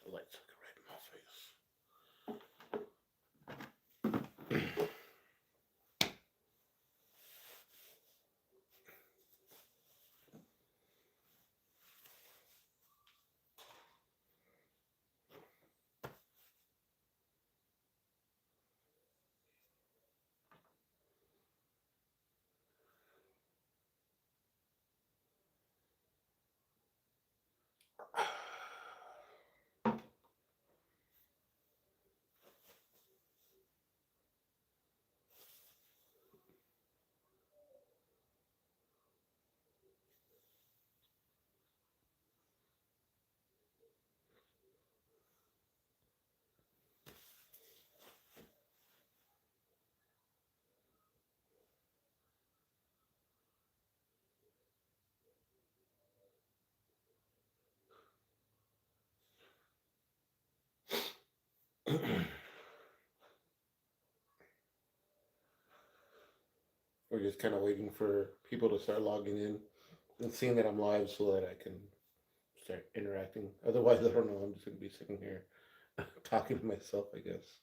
The light's like right in my face. We're just kind of waiting for people to start logging in and seeing that I'm live so that I can start interacting. Otherwise, I don't know. I'm just going to be sitting here talking to myself, I guess.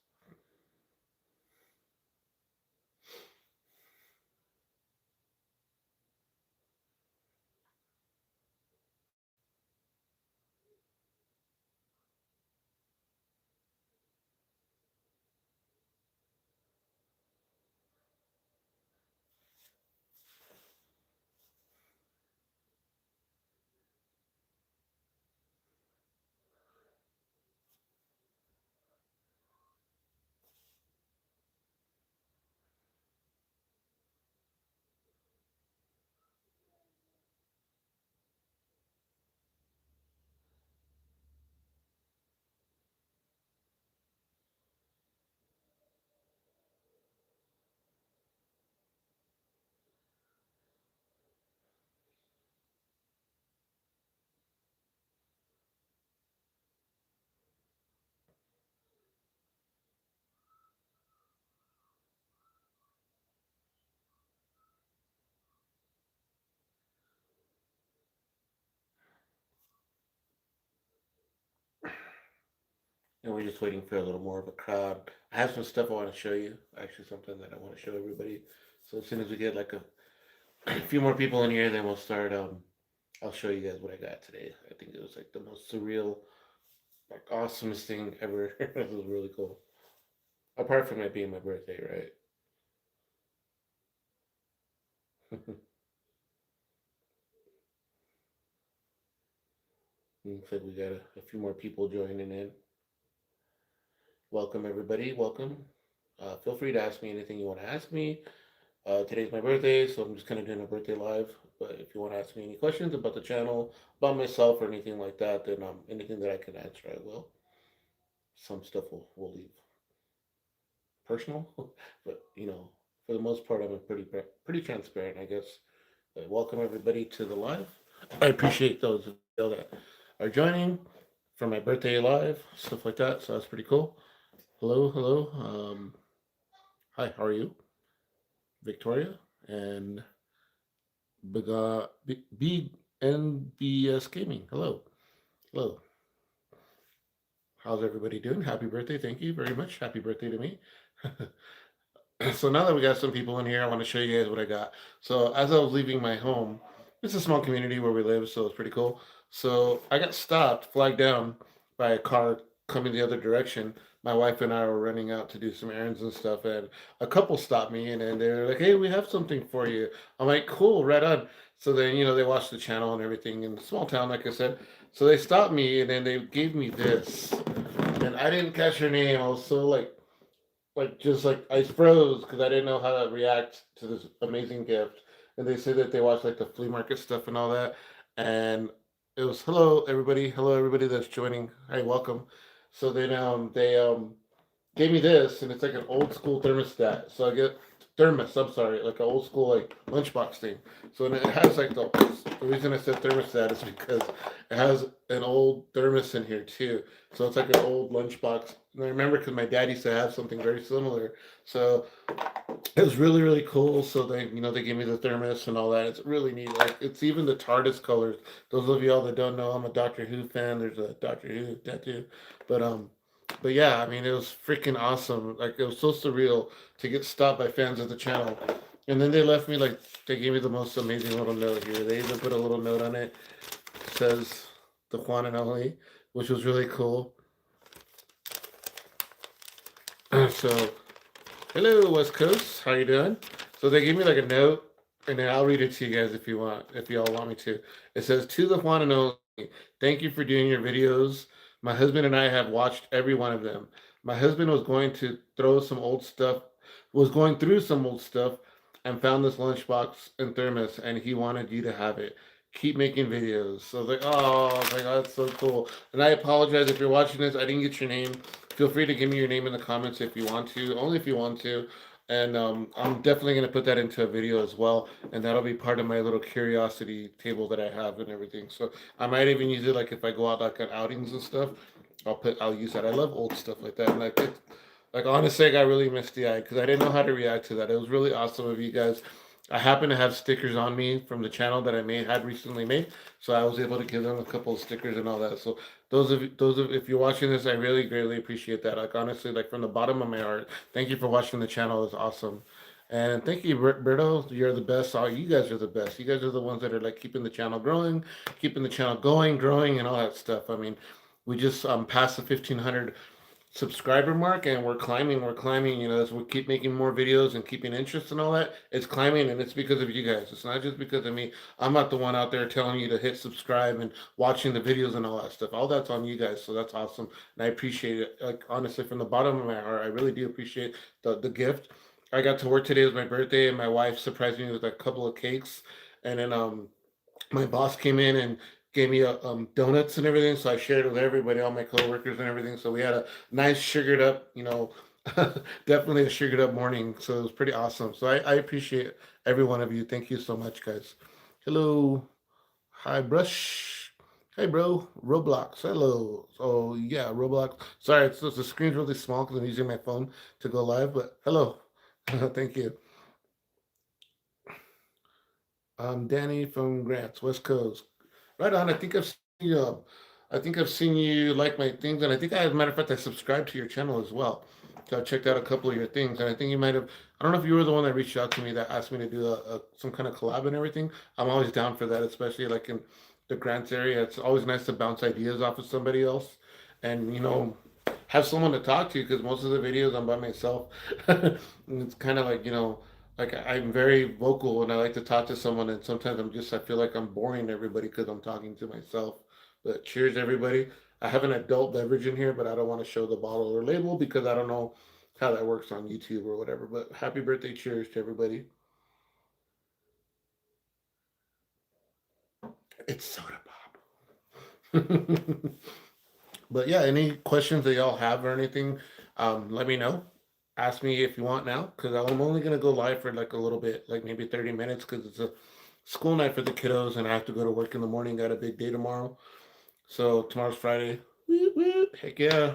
And we're just waiting for a little more of a crowd. I have some stuff I want to show you. Actually, something that I want to show everybody. So as soon as we get like a few more people in here, then we'll start. I'll show you guys what I got today. I think it was like the most surreal, like awesomest thing ever. It was really cool. Apart from it being my birthday, right? Looks like we got a few more people joining in. Welcome everybody. Welcome. Feel free to ask me anything you want to ask me. Today's my birthday, so I'm just kind of doing a birthday live. But if you want to ask me any questions about the channel, about myself, or anything like that, then anything that I can answer, I will. Some stuff will leave personal, but for the most part, I'm pretty transparent, I guess. But welcome everybody to the live. I appreciate those of you that are joining for my birthday live, stuff like that. So that's pretty cool. Hello, hello. Hi, how are you, Victoria and Big NBS Gaming? Hello, hello. How's everybody doing? Happy birthday! Thank you very much. Happy birthday to me. So now that we got some people in here, I want to show you guys what I got. So as I was leaving my home, it's a small community where we live, so it's pretty cool. So I got stopped, flagged down by a car coming the other direction. My wife and I were running out to do some errands and stuff, and a couple stopped me, and then they were like, "Hey, we have something for you." I'm like, "Cool, right on." So then they watched the channel and everything in a small town, like I said. So they stopped me, and then they gave me this, and I didn't catch her name. I was so like just like I froze because I didn't know how to react to this amazing gift. And they said that they watched like the flea market stuff and all that. And it was hello everybody that's joining. Hi, welcome. So then they gave me this, and it's like an old school thermostat. So I get thermos. I'm sorry, like an old school like lunchbox thing. So it has like the reason I said thermostat is because it has an old thermos in here too. So it's like an old lunchbox And I remember because my dad used to have something very similar. So it was really really cool. So they gave me the thermos and all that. It's really neat. Like it's even the TARDIS colors. Those of y'all that don't know, I'm a Doctor Who fan. There's a Doctor Who tattoo, but but yeah, I mean it was freaking awesome. Like it was so surreal to get stopped by fans of the channel, and then they left me like they gave me the most amazing little note here. They even put a little note on it. It says The-Juan-and-only, which was really cool. So hello, West Coast. How you doing? So they gave me like a note, and then I'll read it to you guys if you want, if y'all want me to. It says, "To the one and only, thank you for doing your videos. My husband and I have watched every one of them. My husband was going through some old stuff, and found this lunchbox and thermos, and he wanted you to have it. Keep making videos." So I was like, oh my god, that's so cool. And I apologize if you're watching this. I didn't get your name. Feel free to give me your name in the comments if you want to, only if you want to. And I'm definitely going to put that into a video as well. And that'll be part of my little curiosity table that I have and everything. So I might even use it like if I go out like on outings and stuff. I'll use that. I love old stuff like that. And like honestly, I got really misty eyed because I didn't know how to react to that. It was really awesome of you guys. I happen to have stickers on me from the channel that I had recently made, so I was able to give them a couple of stickers and all that. So if you're watching this, I really greatly appreciate that. Like honestly, like from the bottom of my heart, thank you for watching the channel. It's awesome, and thank you, Berto. You're the best. All you guys are the best. You guys are the ones that are like keeping the channel growing, keeping the channel going, growing, and all that stuff. I mean, we just passed the 1,500 subscriber mark, and we're climbing, as we keep making more videos and keeping interest and all that. It's climbing, and it's because of you guys. It's not just because of me. I'm not the one out there telling you to hit subscribe and watching the videos and all that stuff. All that's on you guys, so that's awesome, and I appreciate it. Like honestly, from the bottom of my heart, I really do appreciate the gift. I got to work today. It was my birthday, and my wife surprised me with a couple of cakes, and then my boss came in and gave me donuts and everything. So I shared with everybody, all my coworkers and everything. So we had a nice sugared up, definitely a sugared up morning. So it was pretty awesome. So I appreciate every one of you. Thank you so much, guys. Hello. Hi, Brush. Hey, bro. Roblox. Hello. Oh, yeah, Roblox. Sorry, the screen's really small because I'm using my phone to go live, but hello. Thank you. I'm Danny from Grants, West Coast. Right on. I think I've seen you like my things, and I think as a matter of fact, I subscribed to your channel as well. So I checked out a couple of your things, and I think you might have. I don't know if you were the one that reached out to me that asked me to do some kind of collab and everything. I'm always down for that, especially like in the Grants area. It's always nice to bounce ideas off of somebody else, and have someone to talk to because most of the videos I'm by myself. And it's kind of like like I'm very vocal and I like to talk to someone, and sometimes I feel like I'm boring everybody because I'm talking to myself. But cheers, everybody. I have an adult beverage in here, but I don't want to show the bottle or label because I don't know how that works on YouTube or whatever. But happy birthday, cheers to everybody. It's soda pop. But yeah, any questions that y'all have or anything, let me know. Ask me if you want now, because I'm only gonna go live for like a little bit, like maybe 30 minutes, because it's a school night for the kiddos, and I have to go to work in the morning. Got a big day tomorrow, so tomorrow's Friday. Woot, woot. Heck yeah!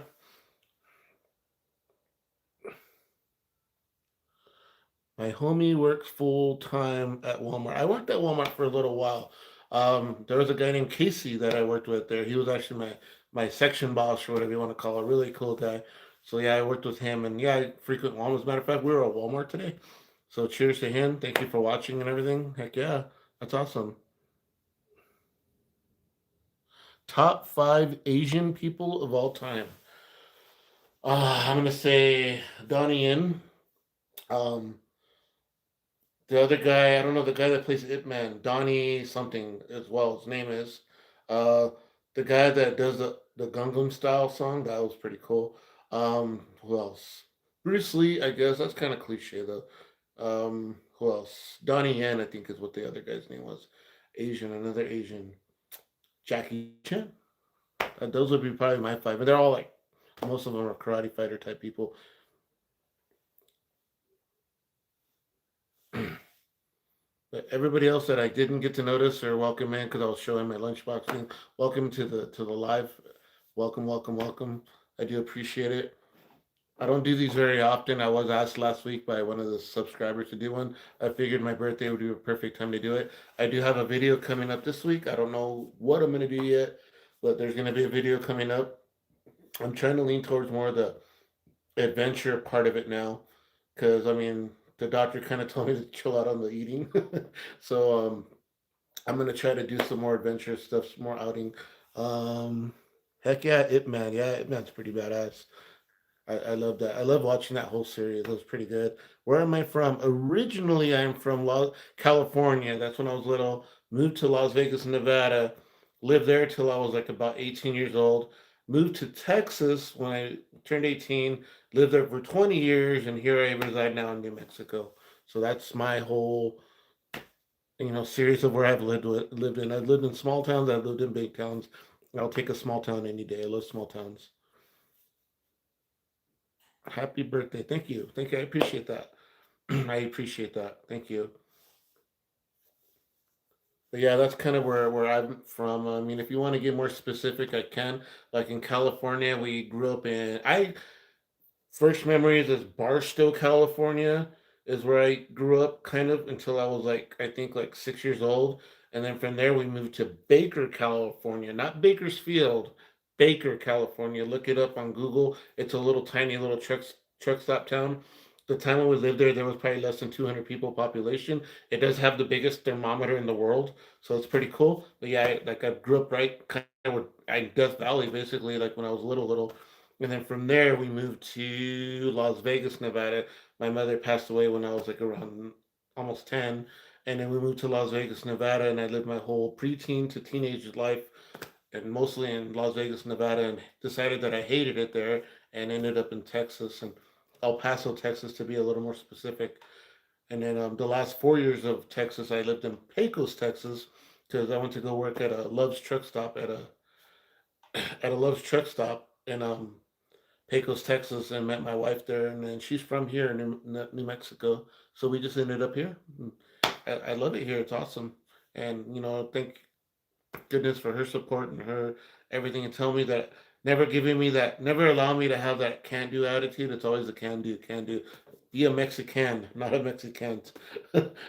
My homie works full time at Walmart. I worked at Walmart for a little while. There was a guy named Casey that I worked with there. He was actually my section boss or whatever you want to call it. Really cool guy. So yeah, I worked with him, and yeah, I frequent Walmart. As a matter of fact, we were at Walmart today. So cheers to him. Thank you for watching and everything. Heck yeah, that's awesome. Top five Asian people of all time. I'm gonna say Donnie Yen. Um, The other guy, I don't know, the guy that plays Ip Man, Donnie something as well. His name is. Uh, the guy that does the Gangnam Style song, that was pretty cool. Who else? Bruce Lee, I guess that's kind of cliche though. Who else? Donnie Yen, I think is what the other guy's name was. Asian, another Asian. Jackie Chan. Those would be probably my five, but they're all like most of them are karate fighter type people. But everybody else that I didn't get to notice or welcome in because I was showing my lunchbox thing, welcome to the live. Welcome, welcome, welcome. I do appreciate it. I don't do these very often. I was asked last week by one of the subscribers to do one. I figured my birthday would be a perfect time to do it. I do have a video coming up this week. I don't know what I'm going to do yet, but there's going to be a video coming up. I'm trying to lean towards more of the adventure part of it now because, I mean, the doctor kind of told me to chill out on the eating. So I'm going to try to do some more adventure stuff, some more outing. Um, Heck yeah, Ip Man. Yeah, Ip Man's pretty badass. I love that. I love watching that whole series. It was pretty good. Where am I from? Originally, I'm from California. That's when I was little. Moved to Las Vegas, Nevada. Lived there till I was like about 18 years old. Moved to Texas when I turned 18. Lived there for 20 years, and here I reside now in New Mexico. So that's my whole, series of where I've lived in. I've lived in small towns. I've lived in big towns. I'll take a small town any day. I love small towns. Happy birthday. Thank you. Thank you. I appreciate that. I appreciate that. Thank you. But yeah, that's kind of where I'm from. I mean, if you want to get more specific, I can. Like in California, we grew up in. I First memories is Barstow, California, is where I grew up kind of until I was like I think like 6 years old, and then from there we moved to Baker, California, not Bakersfield, Baker, California. Look it up on Google. It's a little tiny little truck stop town. The time when we lived there was probably less than 200 people population. It does have the biggest thermometer in the world, so it's pretty cool. But yeah, I grew up right kind of where Death Valley, basically, like when I was little. And then from there, we moved to Las Vegas, Nevada. My mother passed away when I was like around almost 10. And then we moved to Las Vegas, Nevada, and I lived my whole preteen to teenage life, and mostly in Las Vegas, Nevada, and decided that I hated it there and ended up in Texas and El Paso, Texas, to be a little more specific. And then the last 4 years of Texas, I lived in Pecos, Texas, because I went to go work at a Love's truck stop at a Love's truck stop in Pecos, Texas, and met my wife there. And then she's from here in New Mexico, so we just ended up here. I love it here. It's awesome, and thank goodness for her support and her everything, and tell me that never giving me that, never allow me to have that can do attitude. It's always a can do, can do. Be a Mexican, not a Mexican.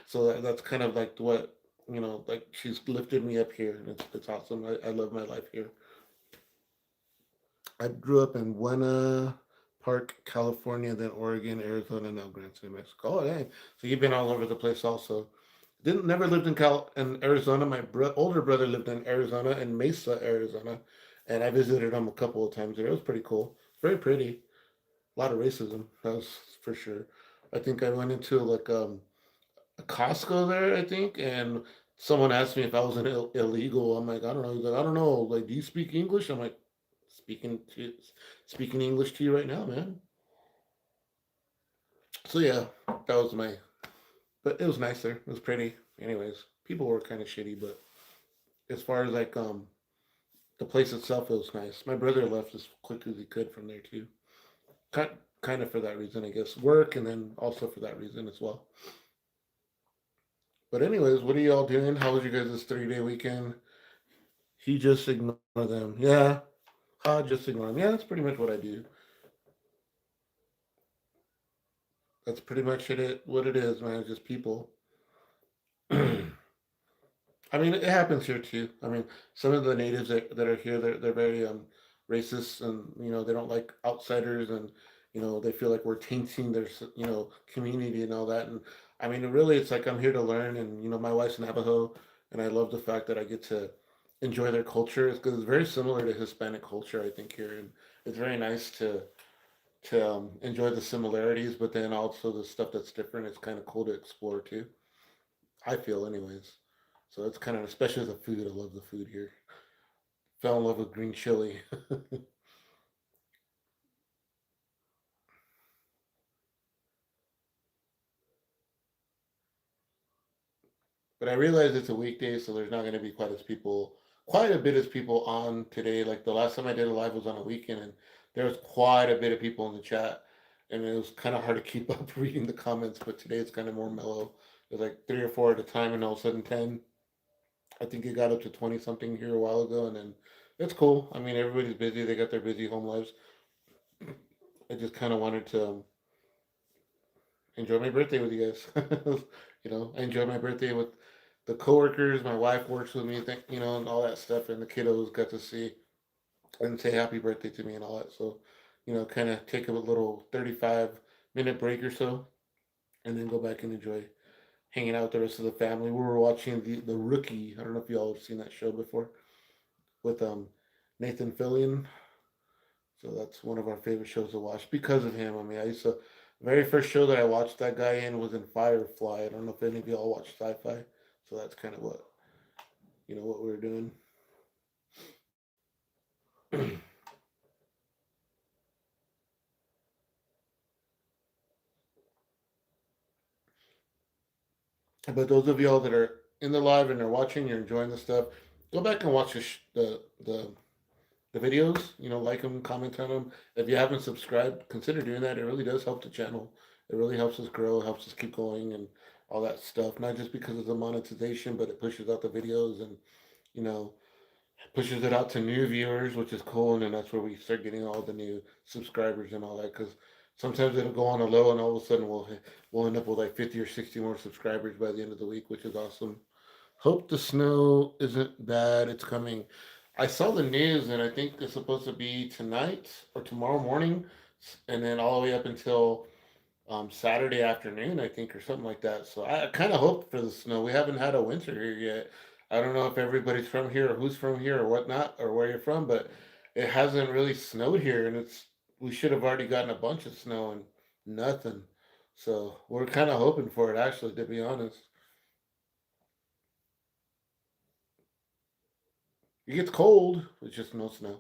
So that's kind of like what like she's lifted me up here, and it's awesome. I love my life here. I grew up in Buena Park, California, then Oregon, Arizona, and now Grand City, Mexico. Oh, dang! So you've been all over the place, also. Didn't Never lived in Arizona. My older brother lived in Arizona, in Mesa, Arizona, and I visited him a couple of times there. It was pretty cool. Very pretty. A lot of racism, that was for sure. I think I went into like a Costco there, I think, and someone asked me if I was an illegal. I'm like, I don't know. He's like, I don't know. Like, do you speak English? I'm like, speaking to speaking English to you right now, man. So yeah, that was my. But it was nice there. It was pretty. Anyways, people were kind of shitty, but as far as like the place itself, it was nice. My brother left as quick as he could from there too. Kind kind of for that reason, I guess. Work, and then also for that reason as well. But anyways, what are y'all doing? How was your guys' 3-day weekend? He just ignore them. Yeah, I just ignore them. Yeah, that's pretty much what I do. That's pretty much what it is, man. It's just people. I mean, it happens here too. I mean, some of the natives that are here, they're very racist, and they don't like outsiders, and they feel like we're tainting their community and all that. And I mean, really, it's like I'm here to learn, and my wife's Navajo, and I love the fact that I get to enjoy their culture because it's very similar to Hispanic culture, I think here, and it's very nice to enjoy the similarities, but then also the stuff that's different. It's kind of cool to explore too. I feel, anyways. So it's kind of, especially the food. I love the food here. Fell in love with green chili. But I realize it's a weekday, so there's not going to be quite a bit as people on today. Like the last time I did a live was on a weekend, and there was quite a bit of people in the chat, and it was kind of hard to keep up reading the comments. But today it's kind of more mellow. There's like three or four at a time, and all of a sudden 10. I think it got up to 20 something here a while ago, and then it's cool. I mean, everybody's busy. They got their busy home lives. I just kind of wanted to enjoy my birthday with you guys. I enjoy my birthday with the coworkers. My wife works with me, and all that stuff, and the kiddos got to see and say happy birthday to me and all that. So, kind of take a little 35-minute break or so, and then go back and enjoy hanging out with the rest of the family. We were watching the Rookie. I don't know if y'all have seen that show before with Nathan Fillion. So that's one of our favorite shows to watch because of him. I mean, I used to very first show that I watched that guy in was in Firefly. I don't know if any of y'all watch sci-fi, so that's kind of what we were doing. But those of y'all that are in the live and are watching, you're enjoying the stuff. Go back and watch the videos. Like them, comment on them. If you haven't subscribed, consider doing that. It really does help the channel. It really helps us grow, helps us keep going, and all that stuff. Not just because of the monetization, but it pushes out the videos and you know pushes it out to new viewers, which is cool. And then that's where we start getting all the new subscribers and all that. Because sometimes it'll go on a low, and all of a sudden we'll end up with like 50 or 60 more subscribers by the end of the week, which is awesome. Hope the snow isn't bad. It's coming. I saw the news, and I think it's supposed to be tonight or tomorrow morning, and then all the way up until Saturday afternoon, I think, or something like that. So I kind of hope for the snow. We haven't had a winter here yet. I don't know if everybody's from here or who's from here or whatnot or where you're from, but it hasn't really snowed here, and we should have already gotten a bunch of snow and nothing. So we're kind of hoping for it, actually, to be honest. It gets cold, it's just no snow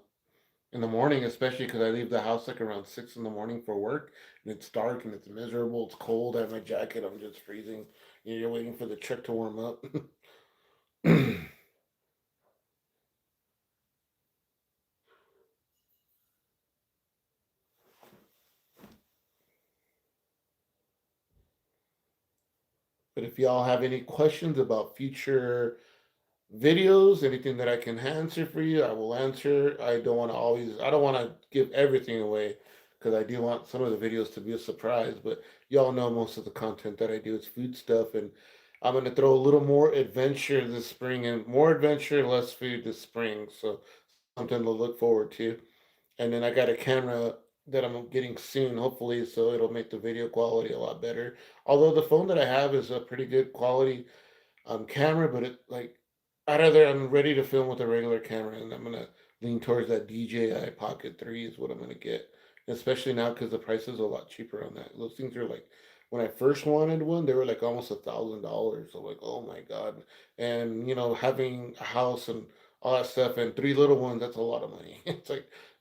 in the morning, especially because I leave the house like around 6 in the morning for work, and it's dark and it's miserable. It's cold. I have my jacket. I'm just freezing. You're waiting for the truck to warm up. But if y'all have any questions about future videos, anything that I can answer for you, I will answer. I don't want to give everything away because I do want some of the videos to be a surprise. But y'all know most of the content that I do is food stuff, and I'm gonna throw a little more adventure this spring and more adventure, less food this spring. So something to look forward to. And then I got a camera that I'm getting soon, hopefully, so it'll make the video quality a lot better. Although the phone that I have is a pretty good quality camera, but it like out of there, I'm ready to film with a regular camera, and I'm gonna lean towards that DJI Pocket 3 is what I'm gonna get, especially now because the price is a lot cheaper on that. Those things are like when I first wanted one, they were like almost $1,000. So like, oh my god, and having a house and all that stuff and three little ones, that's a lot of money. It's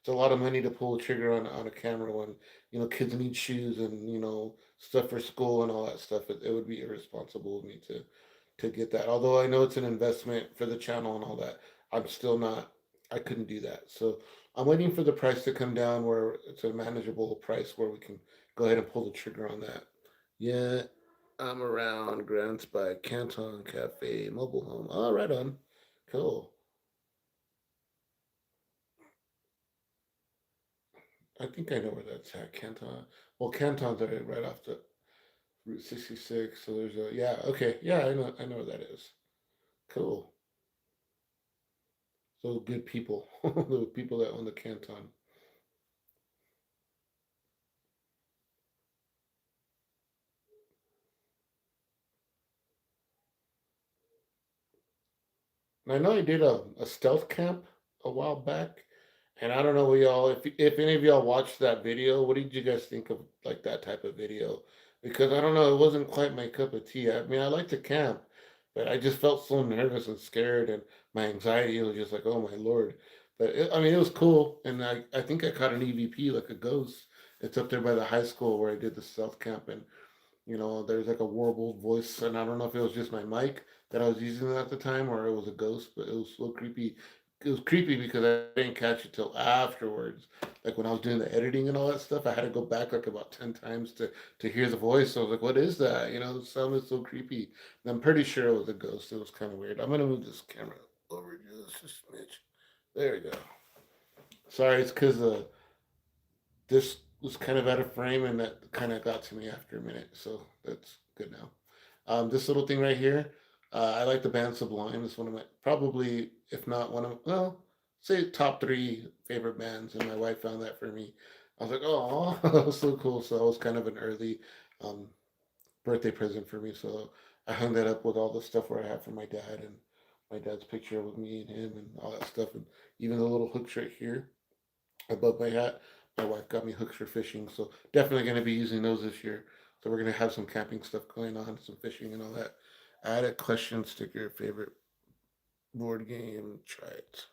a lot of money to pull a trigger on a camera when kids need shoes and stuff for school and all that stuff. It would be irresponsible of me to get that. Although I know it's an investment for the channel and all that, I'm still not. I couldn't do that. So I'm waiting for the price to come down where it's a manageable price where we can go ahead and pull the trigger on that. Yeah, I'm around Grants by Canton Cafe Mobile Home. Oh, right on. Cool. I think I know where that's at. Canton. Well, Canton's right off the Route 66. So there's a yeah. Okay. Yeah, I know where that is. Cool. So good people. The people that own the canton. And I know I did a stealth camp a while back, and I don't know y'all if any of y'all watched that video. What did you guys think of like that type of video? Because I don't know, it wasn't quite my cup of tea. I mean, I like to camp, but I just felt so nervous and scared, and my anxiety was just like, oh my lord. But I mean, it was cool, and I think I caught an EVP like a ghost. It's up there by the high school where I did the stealth camp, and there's like a warbled voice, and I don't know if it was just my mic that I was using at the time or it was a ghost, but it was so creepy. It was creepy because I didn't catch it till afterwards. Like when I was doing the editing and all that stuff, I had to go back like about 10 times to hear the voice. So I was like, "What is that?" The sound is so creepy. And I'm pretty sure it was a ghost. It was kind of weird. I'm gonna move this camera over just a smidge. There we go. Sorry, it's because this was kind of out of frame, and that kind of got to me after a minute. So that's good now. This little thing right here, I like the band Sublime. It's one of my probably, if not one of, well, say top three favorite bands. And my wife found that for me. I was like, oh, that was so cool. So that was kind of an early um, birthday present for me. So I hung that up with all the stuff where I have for my dad and my dad's picture with me and him and all that stuff, and even the little hooks right here above my hat. My wife got me hooks for fishing, so definitely going to be using those this year. So we're going to have some camping stuff going on, some fishing and all that. Add a question, stick your favorite board game, try it.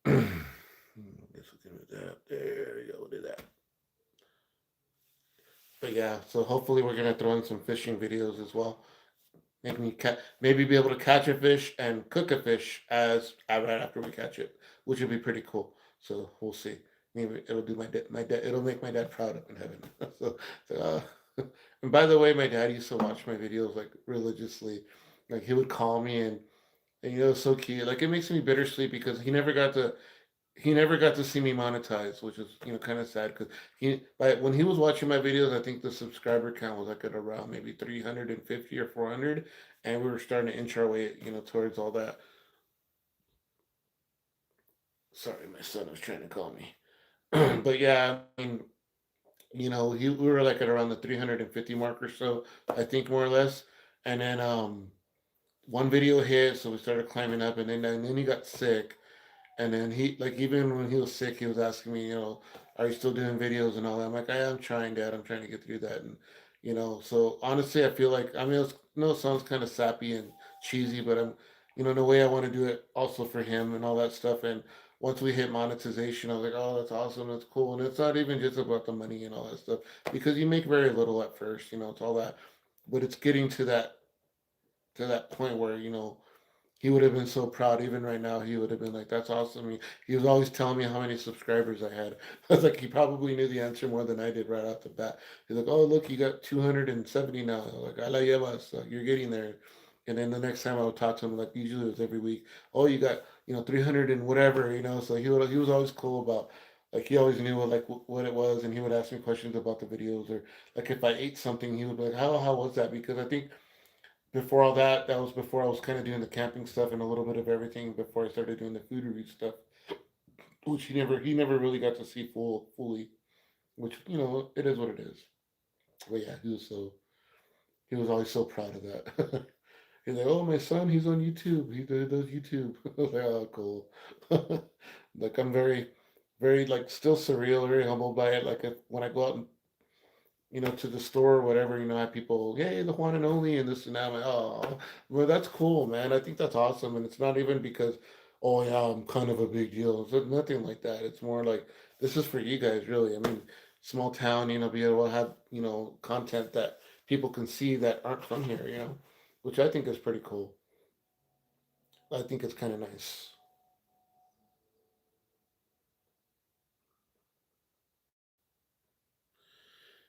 I guess we can do that. There you go, we'll do that. But yeah, so hopefully we're gonna throw in some fishing videos as well. Maybe be able to catch a fish and cook a fish as right after we catch it, which would be pretty cool. So we'll see. Maybe it'll do my dad. It'll make my dad proud up in heaven. So, and by the way, my dad used to watch my videos like religiously. Like he would call me and it's so cute. Like it makes me bittersweet because he never got to see me monetize, which is kind of sad because when he was watching my videos, I think the subscriber count was like at around maybe 350 or 400, and we were starting to inch our way towards all that. Sorry, my son was trying to call me, but yeah, I mean, we were like at around the 350 mark or so, I think more or less, and then one video hit, so we started climbing up, and then he got sick. And then he, like, even when he was sick, he was asking me, are you still doing videos and all that? I'm like, I am trying, Dad. I'm trying to get through that. And, so honestly, I feel like, I mean, it sounds kind of sappy and cheesy, but in a way, I want to do it also for him and all that stuff. And once we hit monetization, I was like, oh, that's awesome. That's cool. And it's not even just about the money and all that stuff because you make very little at first, it's all that. But it's getting to that point where, he would have been so proud. Even right now, he would have been like, "That's awesome." He was always telling me how many subscribers I had. I was like, he probably knew the answer more than I did right off the bat. He's like, "Oh, look, you got 270 now." I was like, "I la llevas, you're getting there." And then the next time I would talk to him, like usually it was every week. Oh, you got 300 and whatever, So he was always cool about. Like he always knew what it was, and he would ask me questions about the videos, or like if I ate something, he would be like, "How was that?" Because I think before all that, that was before I was kind of doing the camping stuff and a little bit of everything before I started doing the food review stuff, which he never really got to see fully, which it is what it is. But yeah, he was always so proud of that. He's like, "Oh, my son, he's on YouTube. He does YouTube." I was like, "Oh, cool." Like I'm very, very like still surreal, very humbled by it. Like when I go out and to the store or whatever, I have people, hey, the one and only, and this and that. I'm like, oh, well, that's cool, man. I think that's awesome. And it's not even because, oh, yeah, I'm kind of a big deal. It's nothing like that. It's more like, this is for you guys, really. I mean, small town, be able to have, content that people can see that aren't from here, which I think is pretty cool. I think it's kind of nice.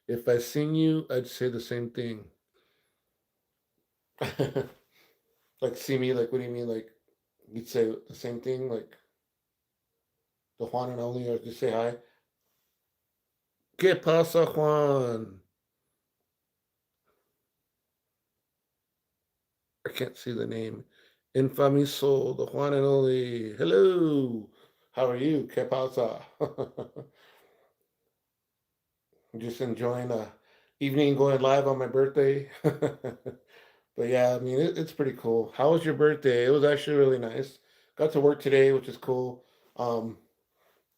If I sing you, I'd say the same thing. Like, see me, like, what do you mean? Like, you'd say the same thing? Like, the Juan and only, or just say hi. ¿Qué pasa, Juan? I can't see the name. Infamiso, the Juan and only. Hello. How are you? ¿Qué pasa? Just enjoying a evening going live on my birthday. But yeah, I mean, it's pretty cool. How was your birthday? It was actually really nice. Got to work today, which is cool. Um,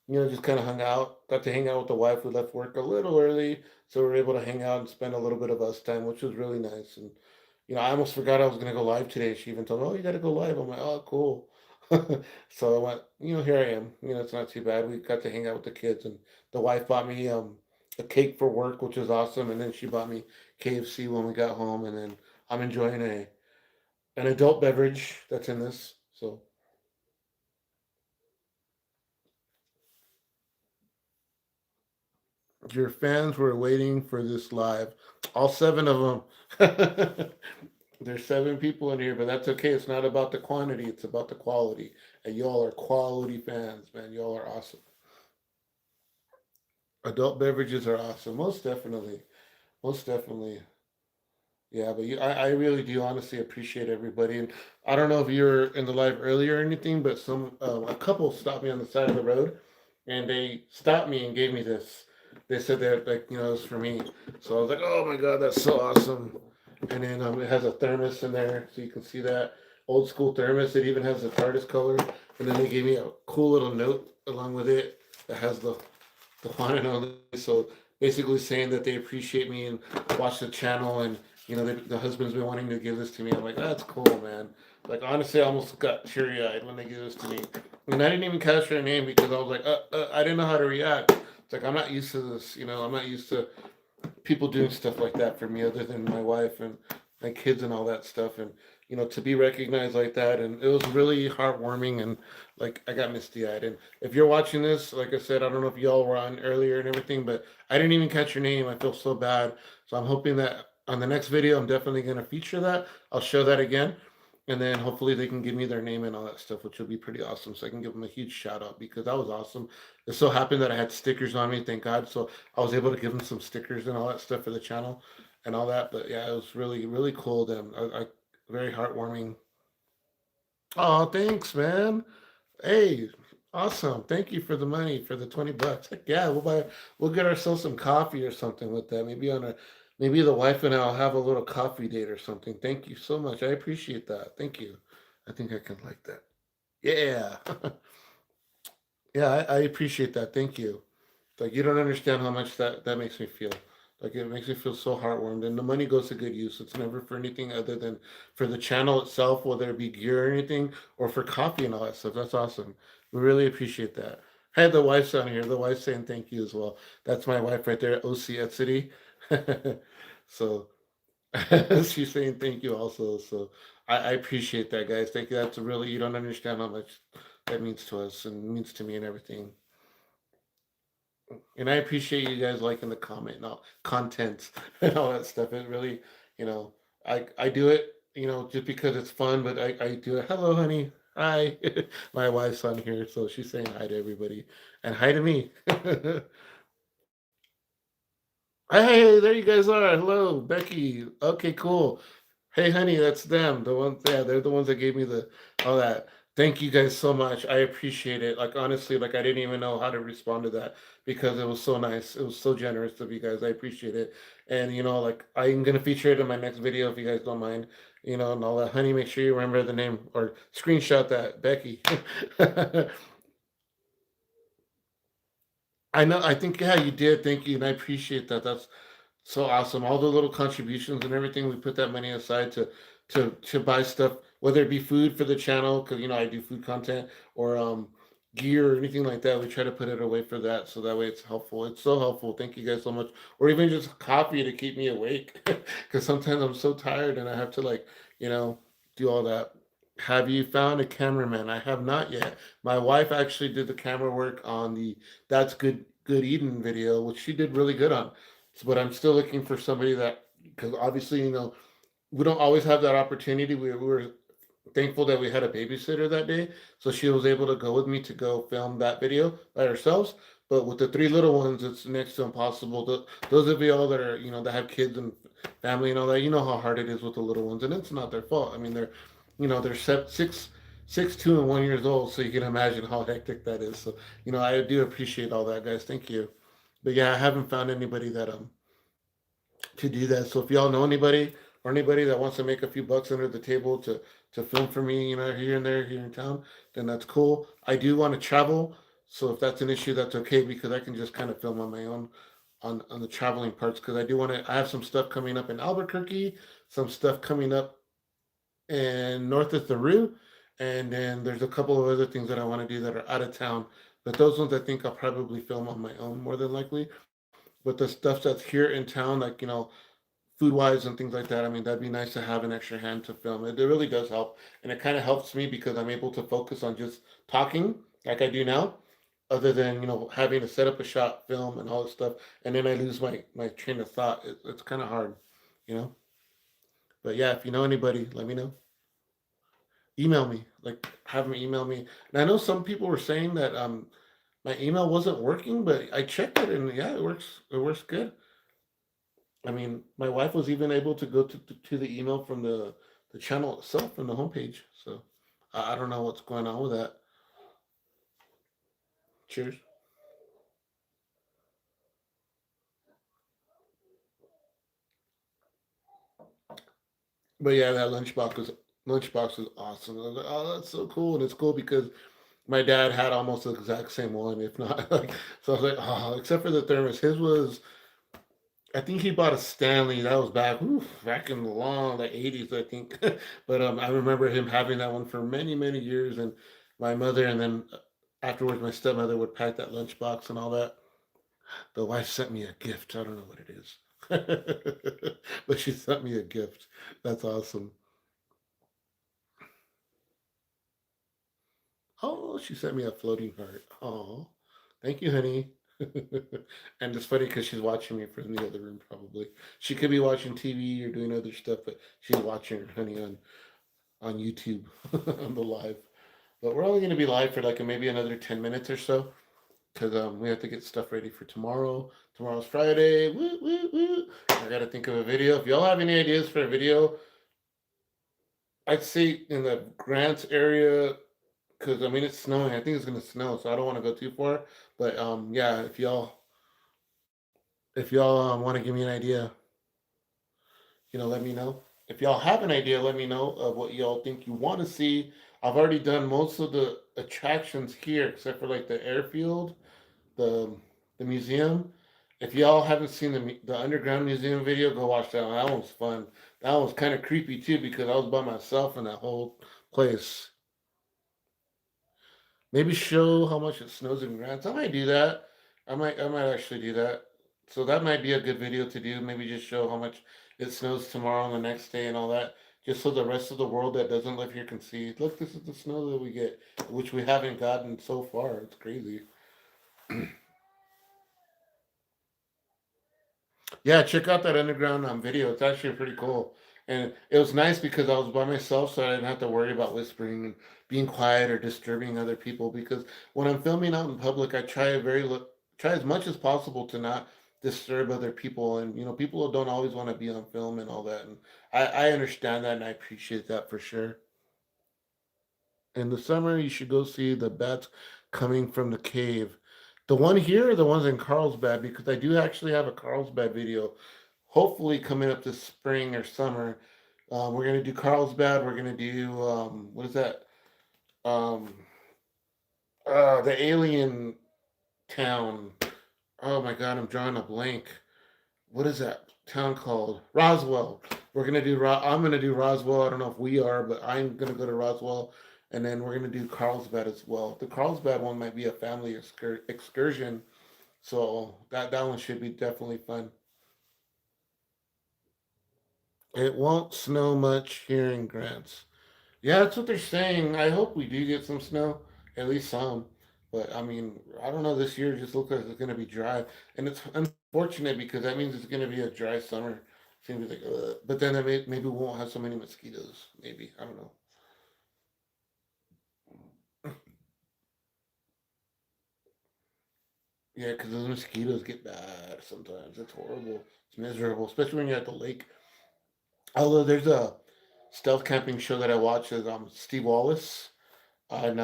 just kind of hung out. Got to hang out with the wife. We left work a little early, so we were able to hang out and spend a little bit of us time, which was really nice. And I almost forgot I was gonna go live today. She even told me, "Oh, you got to go live." I'm like, "Oh, cool." So I went. Here I am. It's not too bad. We got to hang out with the kids, and the wife bought me a cake for work, which was awesome. And then she bought me KFC when we got home, and then I'm enjoying an adult beverage that's in this. So Your fans were waiting for this live. All seven of them. There's seven people in here, but that's okay. It's not about the quantity, it's about the quality. And y'all are quality fans, man. Y'all are awesome. Adult beverages are awesome. Most definitely. Most definitely. Yeah, but I really do honestly appreciate everybody. And I don't know if you were in the live earlier or anything, but a couple stopped me on the side of the road, and they stopped me and gave me this. They said that like it's for me. So I was like, oh my god, that's so awesome. And then it has a thermos in there, so you can see that old school thermos. It even has the TARDIS color, and then they gave me a cool little note along with it that has the one and only. So basically saying that they appreciate me and watch the channel, and the husband's been wanting to give this to me. I'm like, that's cool, man. Like honestly, I almost got teary eyed when they gave this to me, and I didn't even catch her name because I was like, I didn't know how to react. It's like I'm not used to this, I'm not used to people doing stuff like that for me other than my wife and my kids and all that stuff, and to be recognized like that, and it was really heartwarming, and like I got misty eyed. And if you're watching this, like I said, I don't know if y'all were on earlier and everything, but I didn't even catch your name. I feel so bad. So I'm hoping that on the next video I'm definitely going to feature that. I'll show that again, and then hopefully they can give me their name and all that stuff, which will be pretty awesome. So I can give them a huge shout out because that was awesome. It so happened that I had stickers on me, thank God. So I was able to give them some stickers and all that stuff for the channel and all that. But yeah, it was really really cool. Then very heartwarming. Oh, thanks, man. Hey, awesome. Thank you for the money for the $20. Heck yeah, we'll get ourselves some coffee or something with that. Maybe the wife and I'll have a little coffee date or something. Thank you so much. I appreciate that. Thank you. I think I can like that. Yeah. Yeah, I appreciate that. Thank you. Like you don't understand how much that makes me feel. Like it makes me feel so heartwarmed, and the money goes to good use. It's never for anything other than for the channel itself, whether it be gear or anything, or for coffee and all that stuff. That's awesome. We really appreciate that. I had the wife on here. The wife saying thank you as well. That's my wife right there, OC at City. So she's saying thank you also. So I appreciate that, guys. Thank you. That's really you don't understand how much that means to us and means to me and everything. And I appreciate you guys liking the comment and all content and all that stuff. It really, you know, I do it, just because it's fun, but I do it. Hello, honey. Hi. My wife's on here, so she's saying hi to everybody and hi to me. Hey, there you guys are. Hello, Becky. Okay, cool. Hey, honey, that's them. The ones, yeah, they're the ones that gave me the all that. Thank you guys so much. I appreciate it. Like honestly, like I didn't even know how to respond to that because it was so nice. It was so generous of you guys. I appreciate it. And like I'm gonna feature it in my next video if you guys don't mind. And all that. Honey, make sure you remember the name or screenshot that, Becky. I know. I think yeah, you did. Thank you, and I appreciate that. That's so awesome. All the little contributions and everything. We put that money aside to buy stuff, whether it be food for the channel, because I do food content or gear or anything like that. We try to put it away for that, so that way it's helpful. It's so helpful. Thank you guys so much. Or even just coffee to keep me awake, because sometimes I'm so tired and I have to like you know do all that. Have you found a cameraman? I have not yet. My wife actually did the camera work on the That's Good Eden video, which she did really good on. But I'm still looking for somebody that, because obviously, we don't always have that opportunity. We were thankful that we had a babysitter that day, so she was able to go with me to go film that video by ourselves. But with the three little ones, it's next to impossible. Those of y'all that are, that have kids and family and all that, you know how hard it is with the little ones, and it's not their fault. I mean, they're 6, 2, and 1 years old, so you can imagine how hectic that is. So, I do appreciate all that, guys. Thank you. But yeah, I haven't found anybody that to do that. So if y'all know anybody or anybody that wants to make a few bucks under the table to film for me, here and there, here in town, then that's cool. I do want to travel, so if that's an issue, that's okay because I can just kind of film on my own on the traveling parts because I do want to. I have some stuff coming up in Albuquerque, some stuff coming up in north of Theru, and then there's a couple of other things that I want to do that are out of town. But those ones I think I'll probably film on my own more than likely. But the stuff that's here in town, like food wise and things like that. I mean, that'd be nice to have an extra hand to film. It really does help, and it kind of helps me because I'm able to focus on just talking like I do now, other than having to set up a shot, film, and all this stuff, and then I lose my train of thought. It's kind of hard, you know. But yeah, if you know anybody, let me know. Email me, like have them email me. And I know some people were saying that my email wasn't working, but I checked it and yeah, it works. It works good. I mean, my wife was even able to go to the email from the channel itself from the homepage. So I don't know what's going on with that. Cheers. But yeah, that lunchbox is awesome. I was like, oh, that's so cool, and it's cool because my dad had almost the exact same one, if not like. So I was like, oh, except for the thermos, his was. I think he bought a Stanley. That was back in the long like '80s, I think. But I remember him having that one for many many years, and my mother, and then afterwards my stepmother would pack that lunchbox and all that. The wife sent me a gift. I don't know what it is, but she sent me a gift. That's awesome. Oh, she sent me a floating heart. Oh, thank you, honey. And it's funny because she's watching me from the other room. Probably she could be watching TV or doing other stuff, but she's watching her honey on YouTube on the live. But we're only going to be live for like maybe another 10 minutes or so because we have to get stuff ready for tomorrow. Tomorrow's Friday. Woo woo woo! I got to think of a video. If y'all have any ideas for a video, I'd say in the Grants area because I mean it's snowing. I think it's gonna snow, so I don't want to go too far. But yeah, if y'all want to give me an idea, let me know. If y'all have an idea, let me know of what y'all think you want to see. I've already done most of the attractions here, except for like the airfield, the the museum. If y'all haven't seen the underground museum video, go watch that one. That one was fun. That one was kind of creepy too because I was by myself in that whole place. Maybe show how much it snows in Grants. I might do that. I might actually do that. So that might be a good video to do. Maybe just show how much it snows tomorrow and the next day and all that. Just so the rest of the world that doesn't live here can see. Look, this is the snow that we get, which we haven't gotten so far. It's crazy. Yeah, check out that underground video. It's actually pretty cool. And it was nice because I was by myself, so I didn't have to worry about whispering and being quiet or disturbing other people. Because when I'm filming out in public, I try as much as possible to not disturb other people. And people don't always want to be on film and all that. And I understand that and I appreciate that for sure. In the summer, you should go see the bats coming from the cave. The one here or the ones in Carlsbad, because I do actually have a Carlsbad video, hopefully coming up this spring or summer. We're gonna do Carlsbad. We're gonna do what is that? Um, the alien town. Oh my God, I'm drawing a blank. What is that town called? Roswell. I'm gonna do Roswell. I don't know if we are, but I'm gonna go to Roswell, and then we're gonna do Carlsbad as well. The Carlsbad one might be a family excursion, so that one should be definitely fun. It won't snow much here in Grants. Yeah, that's what they're saying. I hope we do get some snow, at least some. But I mean, I don't know. This year just looks like it's gonna be dry, and it's unfortunate because that means it's gonna be a dry summer. Seems like, but then maybe we won't have so many mosquitoes. Maybe I don't know. Yeah, because those mosquitoes get bad sometimes. It's horrible. It's miserable, especially when you're at the lake. Although there's a stealth camping show that I watch is Steve Wallace, and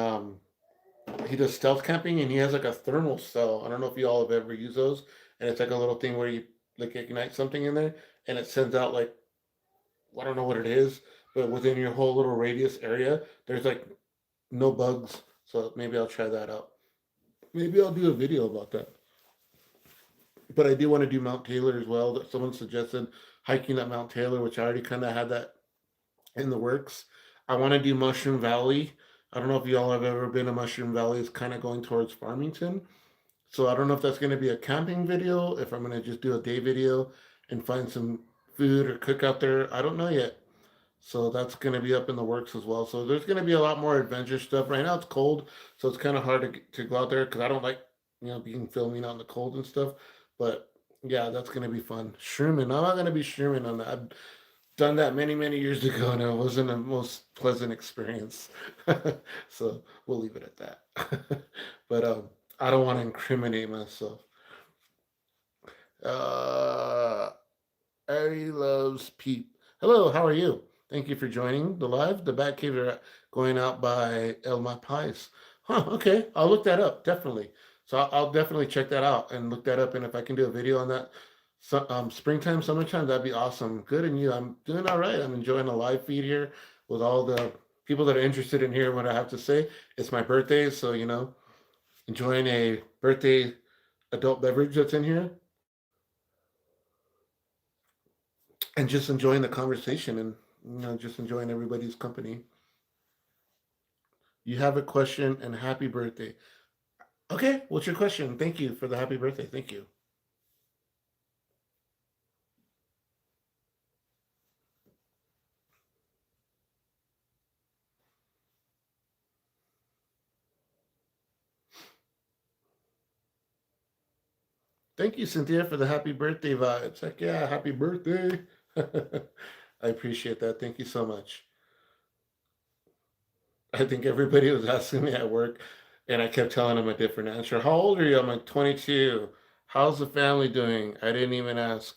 he does stealth camping and he has like a thermal cell. I don't know if you all have ever used those, and it's like a little thing where you like ignite something in there and it sends out like I don't know what it is, but within your whole little radius area, there's like no bugs. So maybe I'll try that out. Maybe I'll do a video about that. But I do want to do Mount Taylor as well. That someone suggested hiking up Mount Taylor, which I already kind of had that in the works. I want to do Mushroom Valley. I don't know if y'all have ever been to Mushroom Valley. It's kind of going towards Farmington. So I don't know if that's going to be a camping video, if I'm going to just do a day video and find some food or cook out there. I don't know yet. So that's going to be up in the works as well. So there's going to be a lot more adventure stuff. Right now it's cold, so it's kind of hard to go out there because I don't like being filming out in the cold and stuff. But yeah, that's going to be fun. Sherman, I'm not going to be Sherman on that. I've done that many years ago, and it wasn't the most pleasant experience. So we'll leave it at that. But I don't want to incriminate myself. Uh, Ari loves Peep. Hello, how are you? Thank you for joining the live. The Batcave are going out by Elma Pies. Huh, okay. I'll look that up, definitely. So I'll definitely check that out and look that up. And if I can do a video on that springtime, summertime, that'd be awesome. Good and you. I'm doing all right. I'm enjoying the live feed here with all the people that are interested in hearing what I have to say. It's my birthday, so, enjoying a birthday adult beverage that's in here and just enjoying the conversation and just enjoying everybody's company. You have a question and happy birthday. Okay, what's your question? Thank you for the happy birthday. Thank you. Thank you, Cynthia, for the happy birthday vibes. Heck yeah, happy birthday. I appreciate that. Thank you so much. I think everybody was asking me at work, and I kept telling them a different answer. How old are you? I'm like 22. How's the family doing? I didn't even ask.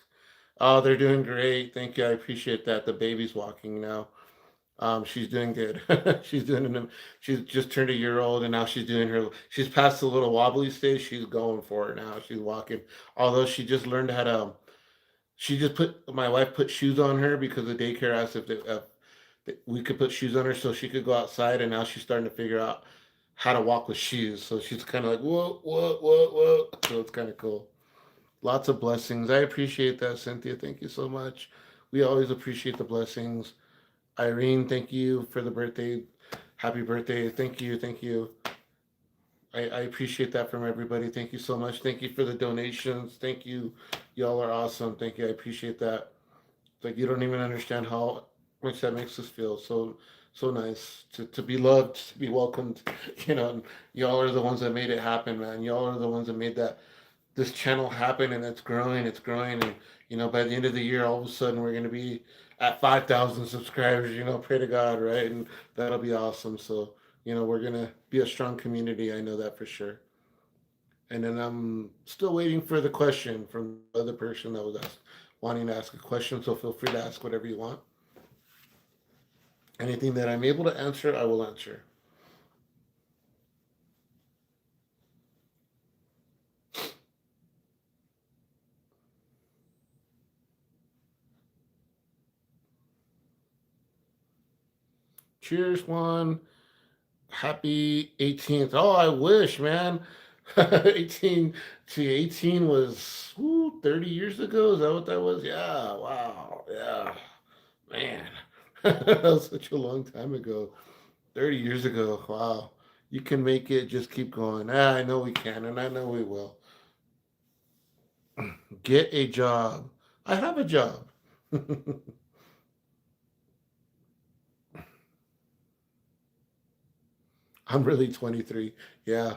Oh, they're doing great. Thank you. I appreciate that. The baby's walking now. She's doing good. she's doing. She's just turned a year old, and now she's doing her. She's past the little wobbly stage. She's going for it now. She's walking. Although she just learned how to. She just put my wife put shoes on her because the daycare asked if we could put shoes on her so she could go outside, and now she's starting to figure out how to walk with shoes. So she's kind of like whoa. So it's kind of cool. Lots of blessings. I appreciate that, Cynthia. Thank you so much. We always appreciate the blessings. Irene, thank you for the birthday. Happy birthday. Thank you. Thank you. I appreciate that from everybody. Thank you so much. Thank you for the donations. Thank you. Y'all are awesome. Thank you. I appreciate that. Like you don't even understand how much that makes us feel. So nice to be loved, to be welcomed. Y'all are the ones that made it happen, man. Y'all are the ones that made this channel happen, and it's growing, and by the end of the year, all of a sudden we're gonna be at 5,000 subscribers. Pray to God, right? And that'll be awesome. So we're gonna be a strong community. I know that for sure. And then I'm still waiting for the question from the other person that was wanting to ask a question. So feel free to ask whatever you want. Anything that I'm able to answer, I will answer. Cheers, one. Happy 18th. Oh, I wish, man. 18 to 18 was 30 years ago. Is that what that was? Yeah. Wow. Yeah. Man. That was such a long time ago. 30 years ago. Wow. You can make it. Just keep going. I know we can, and I know we will. Get a job. I have a job. I'm really 23. Yeah.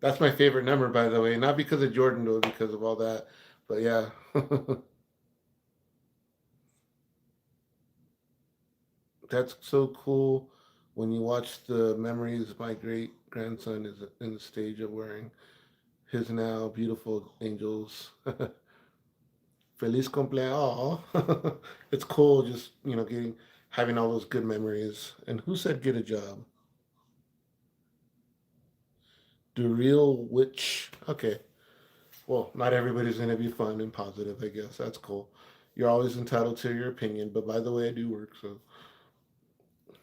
That's my favorite number, by the way. Not because of Jordan, though, because of all that. But yeah. That's so cool when you watch the memories my great grandson is in the stage of wearing his now beautiful angels. Feliz cumpleaños. It's cool just, getting having all those good memories. And who said get a job? The real witch. Okay. Well, not everybody's going to be fun and positive, I guess. That's cool. You're always entitled to your opinion, but by the way, I do work, so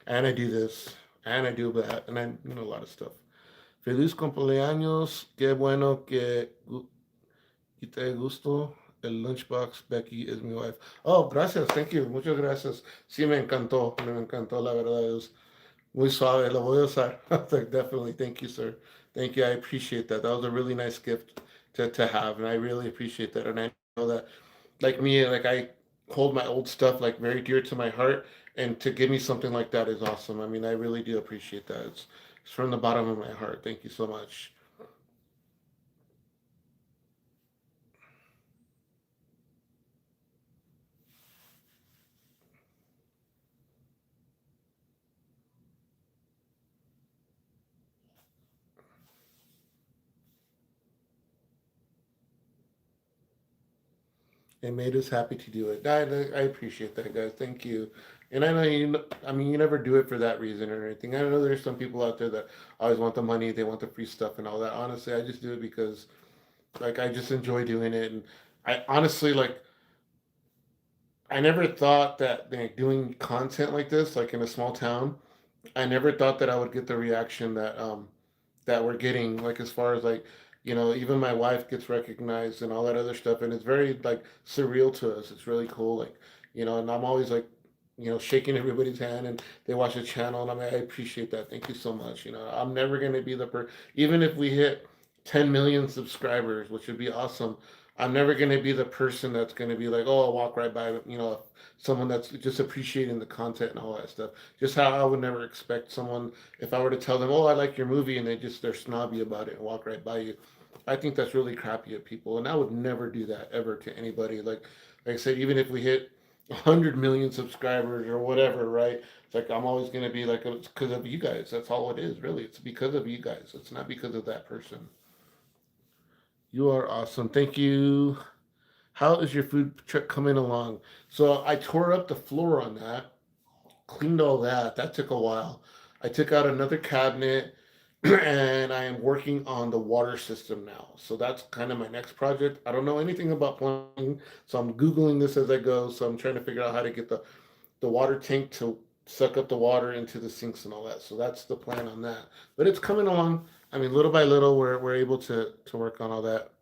and I do this, and I do that, and I a lot of stuff. Feliz cumpleaños, qué bueno que te gustó el lunchbox. Becky es mi wife. Oh, gracias, thank you, muchas gracias. Sí, me encantó, la verdad, es muy suave, lo voy a usar. Like, definitely, thank you, sir. Thank you, I appreciate that. That was a really nice gift to have, and I really appreciate that. And I know that, like me, like hold my old stuff like very dear to my heart, and to give me something like that is awesome. I mean, I really do appreciate that. It's from the bottom of my heart. Thank you so much. It made us happy to do it. I appreciate that, guys. Thank you. And I know I mean, you never do it for that reason or anything. I know there's some people out there that always want the money, they want the free stuff and all that. Honestly, I just do it because like I just enjoy doing it, and I honestly like I never thought that like, doing content like this, like in a small town, I never thought that I would get the reaction that we're getting, like as far as like, even my wife gets recognized and all that other stuff, and it's very like surreal to us. It's really cool, like, and I'm always like, shaking everybody's hand, and they watch the channel, and I'm like, I appreciate that. Thank you so much. I'm never gonna be even if we hit 10 million subscribers, which would be awesome. I'm never gonna be the person that's gonna be like, oh, I'll walk right by, someone that's just appreciating the content and all that stuff. Just how I would never expect someone, if I were to tell them, "Oh, I like your movie," and they're snobby about it and walk right by you. I think that's really crappy of people, and I would never do that ever to anybody. Like I said, even if we hit 100 million subscribers or whatever, right? It's like I'm always gonna be like, it's because of you guys. That's all it is, really. It's because of you guys. It's not because of that person. You are awesome. Thank you. How is your food truck coming along? So I tore up the floor on that, cleaned all that. That took a while. I took out another cabinet, and I am working on the water system now. So that's kind of my next project. I don't know anything about plumbing, so I'm Googling this as I go. So I'm trying to figure out how to get the water tank to suck up the water into the sinks and all that. So that's the plan on that. But it's coming along. I mean, little by little, we're able to work on all that.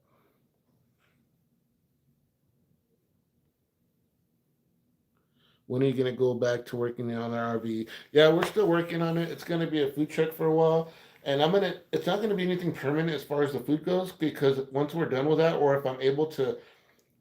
When are you gonna go back to working on the RV? Yeah, we're still working on it. It's gonna be a food truck for a while, and It's not gonna be anything permanent as far as the food goes, because once we're done with that, or if I'm able to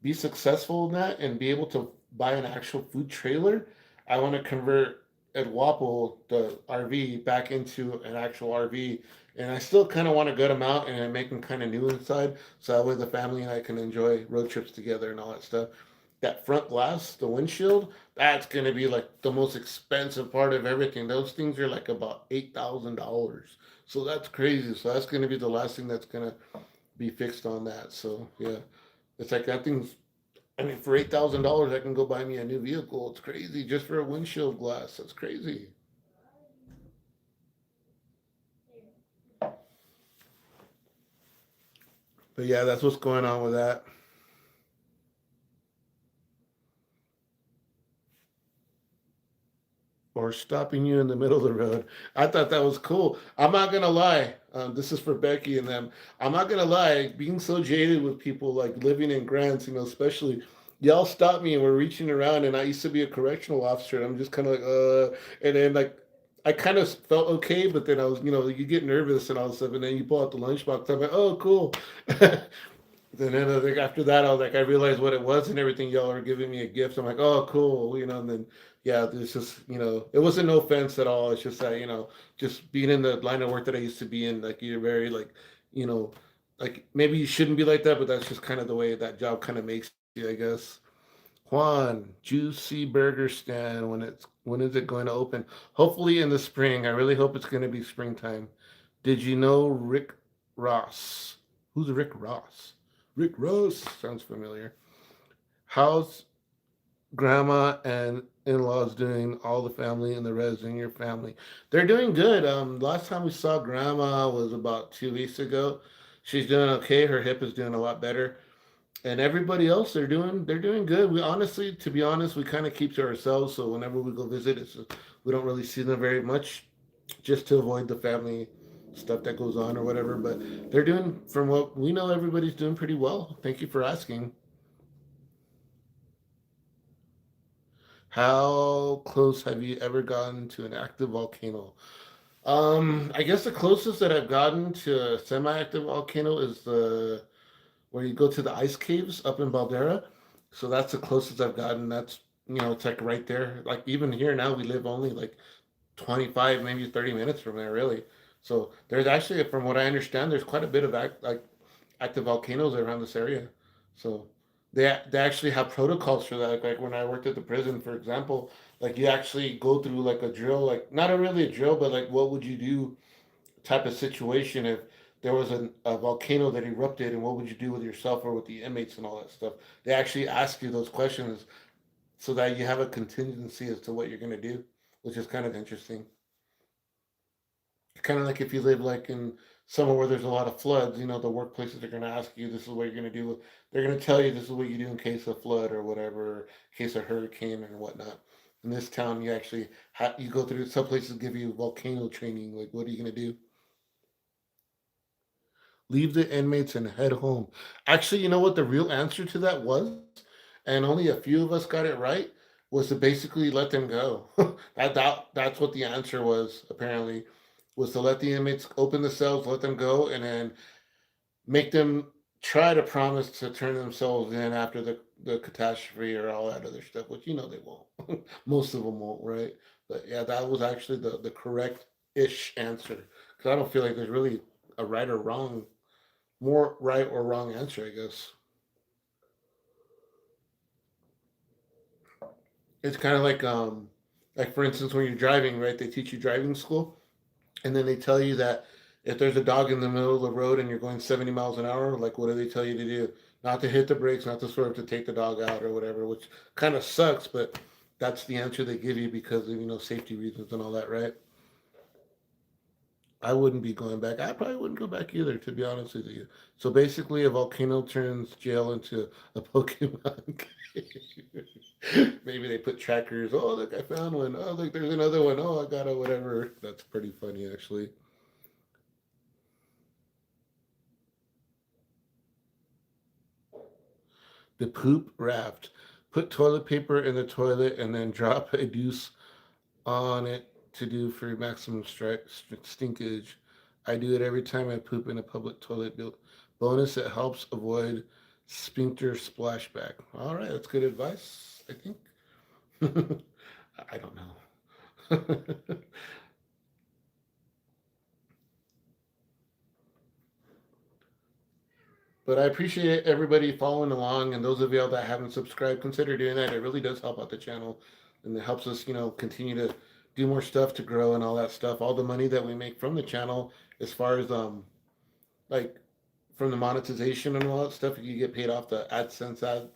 be successful in that and be able to buy an actual food trailer, I want to convert at Wapple the RV back into an actual RV. And I still kind of want to gut them out and make them kind of new inside, so that way the family and I can enjoy road trips together and all that stuff. That front glass, the windshield, that's gonna be like the most expensive part of everything. Those things are like about $8,000. So that's crazy. So that's gonna be the last thing that's gonna be fixed on that. So yeah, it's like that thing's. I mean, for $8,000, I can go buy me a new vehicle. It's crazy just for a windshield glass. That's crazy. But yeah, that's what's going on with that. Or stopping you in the middle of the road. I thought that was cool. I'm not gonna lie. This is for Becky and them. I'm not gonna lie. Being so jaded with people like living in grants, especially y'all stopped me and we're reaching around. And I used to be a correctional officer. And I'm just kind of like. And then like I kind of felt okay, but then I was, you get nervous and all this stuff, and then you pull out the lunchbox. I'm like, oh, cool. And then I think after that, I was like, I realized what it was and everything. Y'all are giving me a gift. I'm like, oh, cool, And then, yeah, there's just, it wasn't no offense at all. It's just that, just being in the line of work that I used to be in, like, you're very, like, you know, like maybe you shouldn't be like that, but that's just kind of the way that job kind of makes you, I guess. Juan, juicy burger stand. When is it going to open? Hopefully in the spring. I really hope it's going to be springtime. Did you know Rick Ross? Who's Rick Ross? Rick Ross sounds familiar. How's grandma and in-laws doing? All the family and the res in your family, they're doing good. Last time we saw grandma was about 2 weeks ago. She's doing okay. Her hip is doing a lot better, and everybody else they're doing good. We honestly, to be honest, we kind of keep to ourselves. So whenever we go visit, we don't really see them very much, just to avoid the family stuff that goes on or whatever. But they're doing, from what we know, everybody's doing pretty well. Thank you for asking. How close have you ever gotten to an active volcano? I guess the closest that I've gotten to a semi-active volcano is the where you go to the ice caves up in Baldera. So that's the closest I've gotten. That's, it's like right there. Like even here now, we live only like 25, maybe 30 minutes from there, really. So there's actually, from what I understand, there's quite a bit of active volcanoes around this area. So they actually have protocols for that. Like when I worked at the prison, for example, like you actually go through like a drill, like not a really a drill, but like what would you do type of situation if there was a volcano that erupted, and what would you do with yourself or with the inmates and all that stuff. They actually ask you those questions so that you have a contingency as to what you're going to do, which is kind of interesting. Kind of like if you live like in somewhere where there's a lot of floods, the workplaces are going to ask you, this is what you're going to do. They're going to tell you this is what you do in case of flood or whatever, in case of hurricane or whatnot. In this town, you actually you go through, some places give you volcano training. Like, what are you going to do? Leave the inmates and head home. Actually, you know what the real answer to that was? And only a few of us got it right, was to basically let them go. That's what the answer was, apparently, was to let the inmates open the cells, let them go, and then make them try to promise to turn themselves in after the catastrophe or all that other stuff, which they won't. Most of them won't, right? But yeah, that was actually the correct ish answer. Because I don't feel like there's really a right or wrong, more right or wrong answer, I guess. It's kind of like for instance, when you're driving, right? They teach you driving school, and then they tell you that if there's a dog in the middle of the road and you're going 70 miles an hour, like what do they tell you to do? Not to hit the brakes, not to swerve, to take the dog out or whatever, which kind of sucks, but that's the answer they give you because of safety reasons and all that, right? I wouldn't be going back. I probably wouldn't go back either, to be honest with you. So basically, a volcano turns jail into a Pokemon game. Maybe they put trackers. Oh, look, I found one. Oh, look, there's another one. Oh, I got a whatever. That's pretty funny, actually. The poop raft. Put toilet paper in the toilet and then drop a deuce on it to do for maximum stinkage. I do it every time I poop in a public toilet. Bonus, it helps avoid sphincter splashback. All right, that's good advice, I think. I don't know. But I appreciate everybody following along, and those of y'all that haven't subscribed, consider doing that. It really does help out the channel, and it helps us, continue to do more stuff to grow and all that stuff. All the money that we make from the channel, as far as like from the monetization and all that stuff, you get paid off the AdSense ads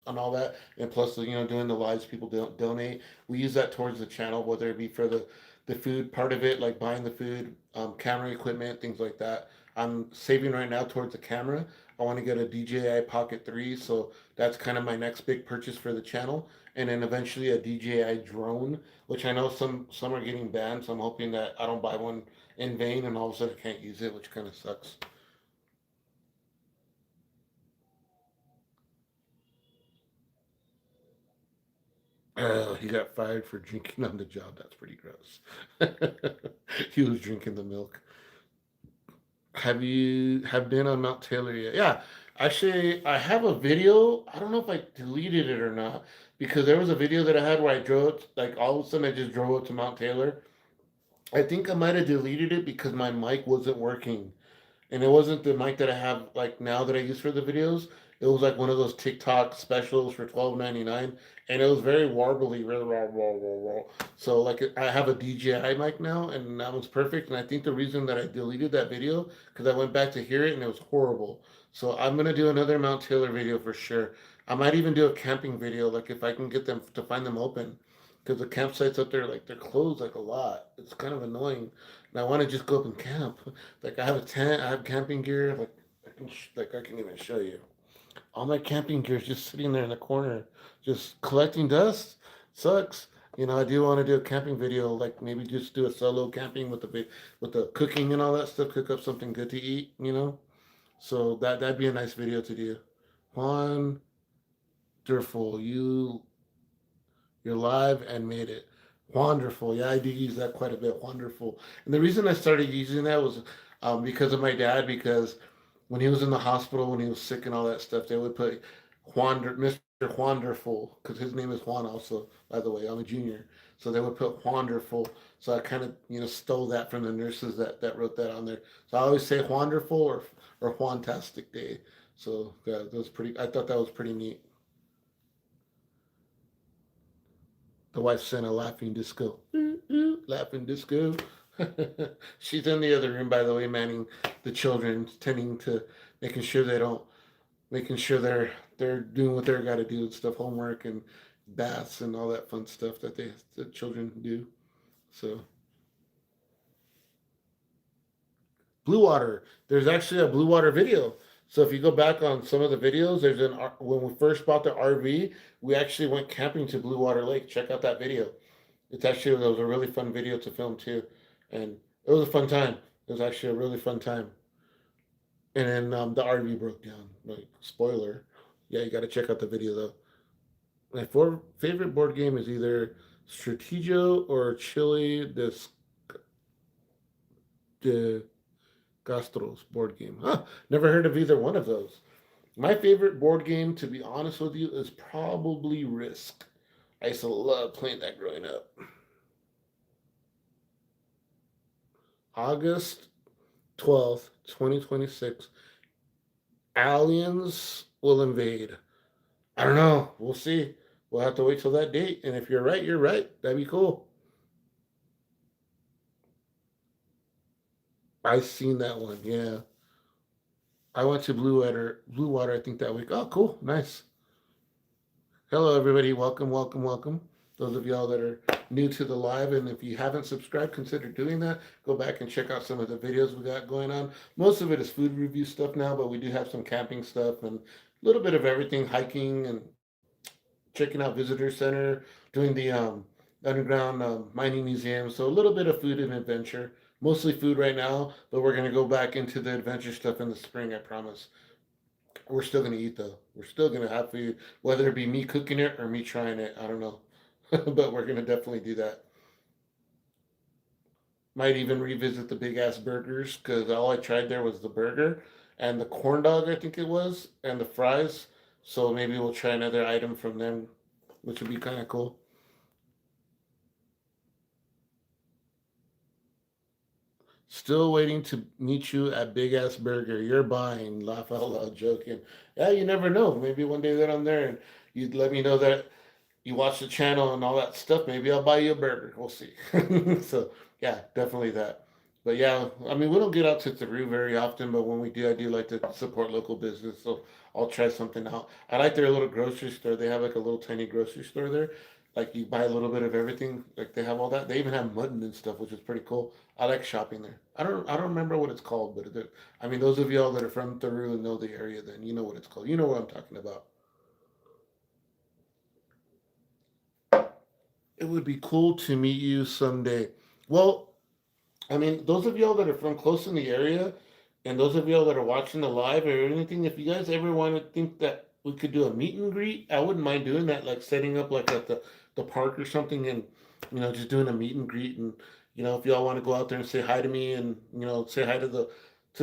and all that, and plus doing the lives people don't donate. We use that towards the channel, whether it be for the food part of it, like buying the food, camera equipment, things like that. I'm saving right now towards the camera. I want to get a DJI Pocket 3, so that's kind of my next big purchase for the channel, and then eventually a DJI drone, which I know some are getting banned, so I'm hoping that I don't buy one in vain and all of a sudden I can't use it, which kind of sucks. He got fired for drinking on the job. That's pretty gross. He was drinking the milk. Have you have been on Mount Taylor yet? Yeah, actually, I have a video. I don't know if I deleted it or not because there was a video that I had where I drove, like all of a sudden I just drove up to Mount Taylor. I think I might have deleted it because my mic wasn't working. And it wasn't the mic that I have like now that I use for the videos. It was like one of those TikTok specials for 12.99, and it was very warbly, really raw, raw, raw, raw. So like I have a DJI mic now, and that was perfect. And I think the reason that I deleted that video because I went back to hear it and it was horrible. So I'm gonna do another Mount Taylor video for sure. I might even do a camping video, like if I can get them to find them open, because the campsites up there, like they're closed like a lot. It's kind of annoying, and I want to just go up and camp. Like I have a tent, I have camping gear. Like I can even show you. All my camping gear is just sitting there in the corner, just collecting dust. Sucks. I do want to do a camping video, like maybe just do a solo camping with the cooking and all that stuff. Cook up something good to eat. So that'd be a nice video to do. Wonderful, you're live and made it. Wonderful. Yeah, I do use that quite a bit. Wonderful. And the reason I started using that was because of my dad, because when he was in the hospital, when he was sick and all that stuff, they would put Mr. Wonderful because his name is Juan also. By the way, I'm a junior, so they would put Wonderful. So I kind of stole that from the nurses that wrote that on there. So I always say Wonderful or Fantastic Day. So yeah, that was pretty. I thought that was pretty neat. The wife sent a laughing disco. Ooh, ooh, laughing disco. She's in the other room, by the way, manning the children, tending to making sure they don't, making sure they're doing what they're got to do and stuff, homework and baths and all that fun stuff that the children do. So Blue Water. There's actually a Blue Water video. So if you go back on some of the videos, there's when we first bought the RV, we actually went camping to Blue Water Lake. Check out that video. It was a really fun video to film too, and it was a fun time. It was actually a really fun time. And then the RV broke down. Like spoiler, yeah, you got to check out the video though. My favorite board game is either Strategio or de Castros board game. Huh? Never heard of either one of those. My favorite board game, to be honest with you, is probably Risk. I used to love playing that growing up. August 12th, 2026. Aliens will invade. I don't know. We'll see. We'll have to wait till that date. And if you're right, you're right. That'd be cool. I seen that one. Yeah. I went to Blue Water, I think that week. Oh, cool. Nice. Hello, everybody. Welcome, welcome, welcome. Those of y'all that are new to the live, and if you haven't subscribed, consider doing that. Go back and check out some of the videos we got going on. Most of it is food review stuff now, but we do have some camping stuff and a little bit of everything, hiking and checking out visitor center, doing the underground mining museum. So a little bit of food and adventure. Mostly food right now, but we're gonna go back into the adventure stuff in the spring. I promise. We're still gonna eat though. We're still gonna have food, whether it be me cooking it or me trying it. I don't know, but we're gonna definitely do that. Might even revisit the big ass burgers because all I tried there was the burger and the corn dog, I think it was, and the fries. So maybe we'll try another item from them, which would be kind of cool. Still waiting to meet you at Big Ass Burger. You're buying. Laugh out loud, joking. Yeah, you never know. Maybe one day that I'm there and you'd let me know that you watch the channel and all that stuff. Maybe I'll buy you a burger. We'll see. So yeah, definitely that. But yeah, I mean, we don't get out to Peru very often, but when we do, I do like to support local business. So I'll try something out. I like their little grocery store. They have like a little tiny grocery store there. Like you buy a little bit of everything. Like they have all that. They even have mutton and stuff, which is pretty cool. I like shopping there. I don't remember what it's called, but I mean, those of y'all that are from Peru and know the area, then you know what it's called. You know what I'm talking about. It would be cool to meet you someday. Well, I mean, those of y'all that are from close in the area, and those of y'all that are watching the live or anything, if you guys ever want to think that we could do a meet and greet, I wouldn't mind doing that, like setting up like at the park or something, and just doing a meet and greet, and if y'all want to go out there and say hi to me, and say hi to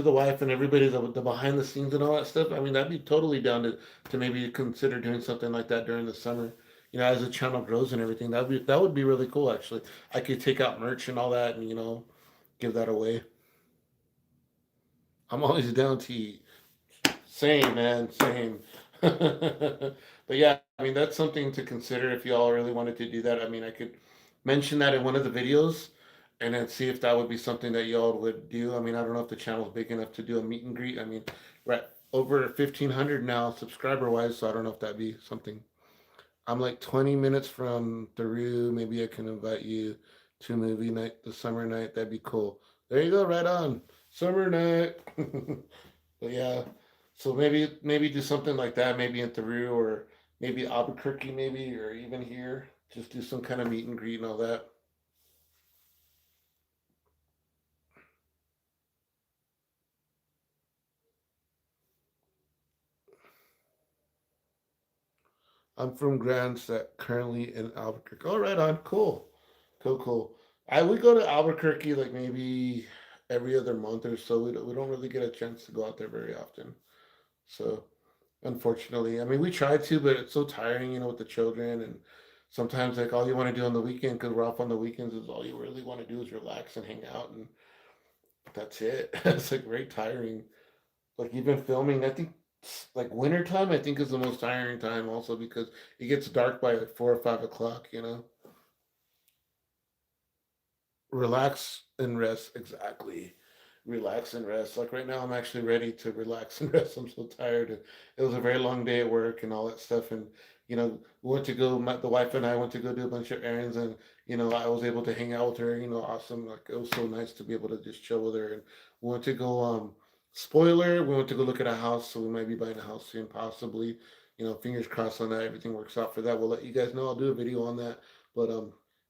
the wife and everybody, the behind the scenes and all that stuff. I mean, I'd be totally down to maybe consider doing something like that during the summer. As the channel grows and everything, that would be really cool. Actually, I could take out merch and all that, and give that away. I'm always down to eat. Same, man, same. But yeah, I mean, that's something to consider if y'all really wanted to do that. I mean, I could mention that in one of the videos and then see if that would be something that y'all would do. I mean, I don't know if the channel's big enough to do a meet and greet. I mean, we're at over 1,500 now, subscriber wise, so I don't know if that'd be something. I'm like 20 minutes from Peru. Maybe I can invite you to movie night, the summer night. That'd be cool. There you go, right on. Summer night. But yeah, so maybe do something like that, maybe in Peru or maybe Albuquerque, maybe or even here. Just do some kind of meet and greet and all that. I'm from Grand Set, currently in Albuquerque. Oh, right on. Cool, cool, cool. I would go to Albuquerque like maybe every other month or so. We don't really get a chance to go out there very often. So unfortunately. I mean, we try to, but it's so tiring, with the children. And sometimes, like, all you want to do on the weekend, because we're off on the weekends, is all you really want to do is relax and hang out. And that's it. It's like very tiring. Like, even filming, I think, like, winter time, I think, is the most tiring time also because it gets dark by like 4 or 5 o'clock. Relax and rest, exactly. Relax and rest. Like right now, I'm actually ready to relax and rest. I'm so tired. It was a very long day at work and all that stuff. And we went to go. The wife and I went to go do a bunch of errands, and I was able to hang out with her. Awesome. Like it was so nice to be able to just chill with her. And we went to go. Spoiler: we went to go look at a house, so we might be buying a house soon, possibly. Fingers crossed on that. Everything works out for that. We'll let you guys know. I'll do a video on that. But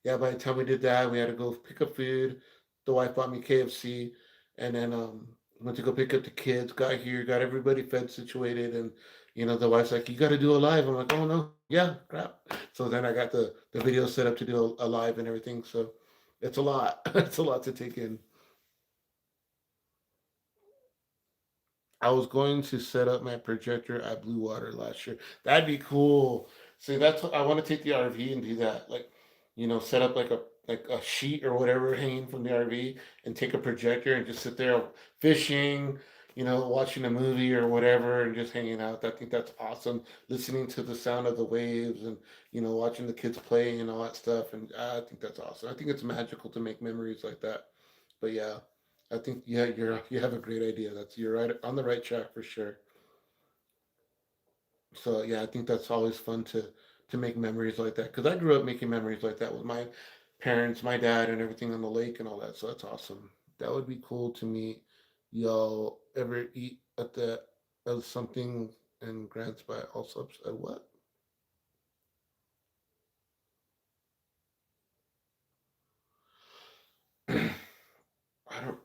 yeah, by the time we did that, we had to go pick up food. The wife bought me KFC, and then went to go pick up the kids. Got here, got everybody fed, situated, and the wife's like, "You got to do a live." I'm like, "Oh no, yeah, crap." So then I got the video set up to do a live and everything. So it's a lot. It's a lot to take in. I was going to set up my projector at Blue Water last year. That'd be cool. See, that's what I want to take the RV and do that. Like, set up like a sheet or whatever hanging from the RV and take a projector and just sit there fishing, watching a movie or whatever and just hanging out. I think that's awesome. Listening to the sound of the waves and watching the kids play and all that stuff. And I think that's awesome. I think it's magical to make memories like that. But yeah, I think yeah, you have a great idea. You're right on the right track for sure. So yeah, I think that's always fun to make memories like that because I grew up making memories like that with my parents, my dad, and everything on the lake and all that. So that's awesome. That would be cool to meet y'all. Ever eat at the something and grants by all subs at what? I don't.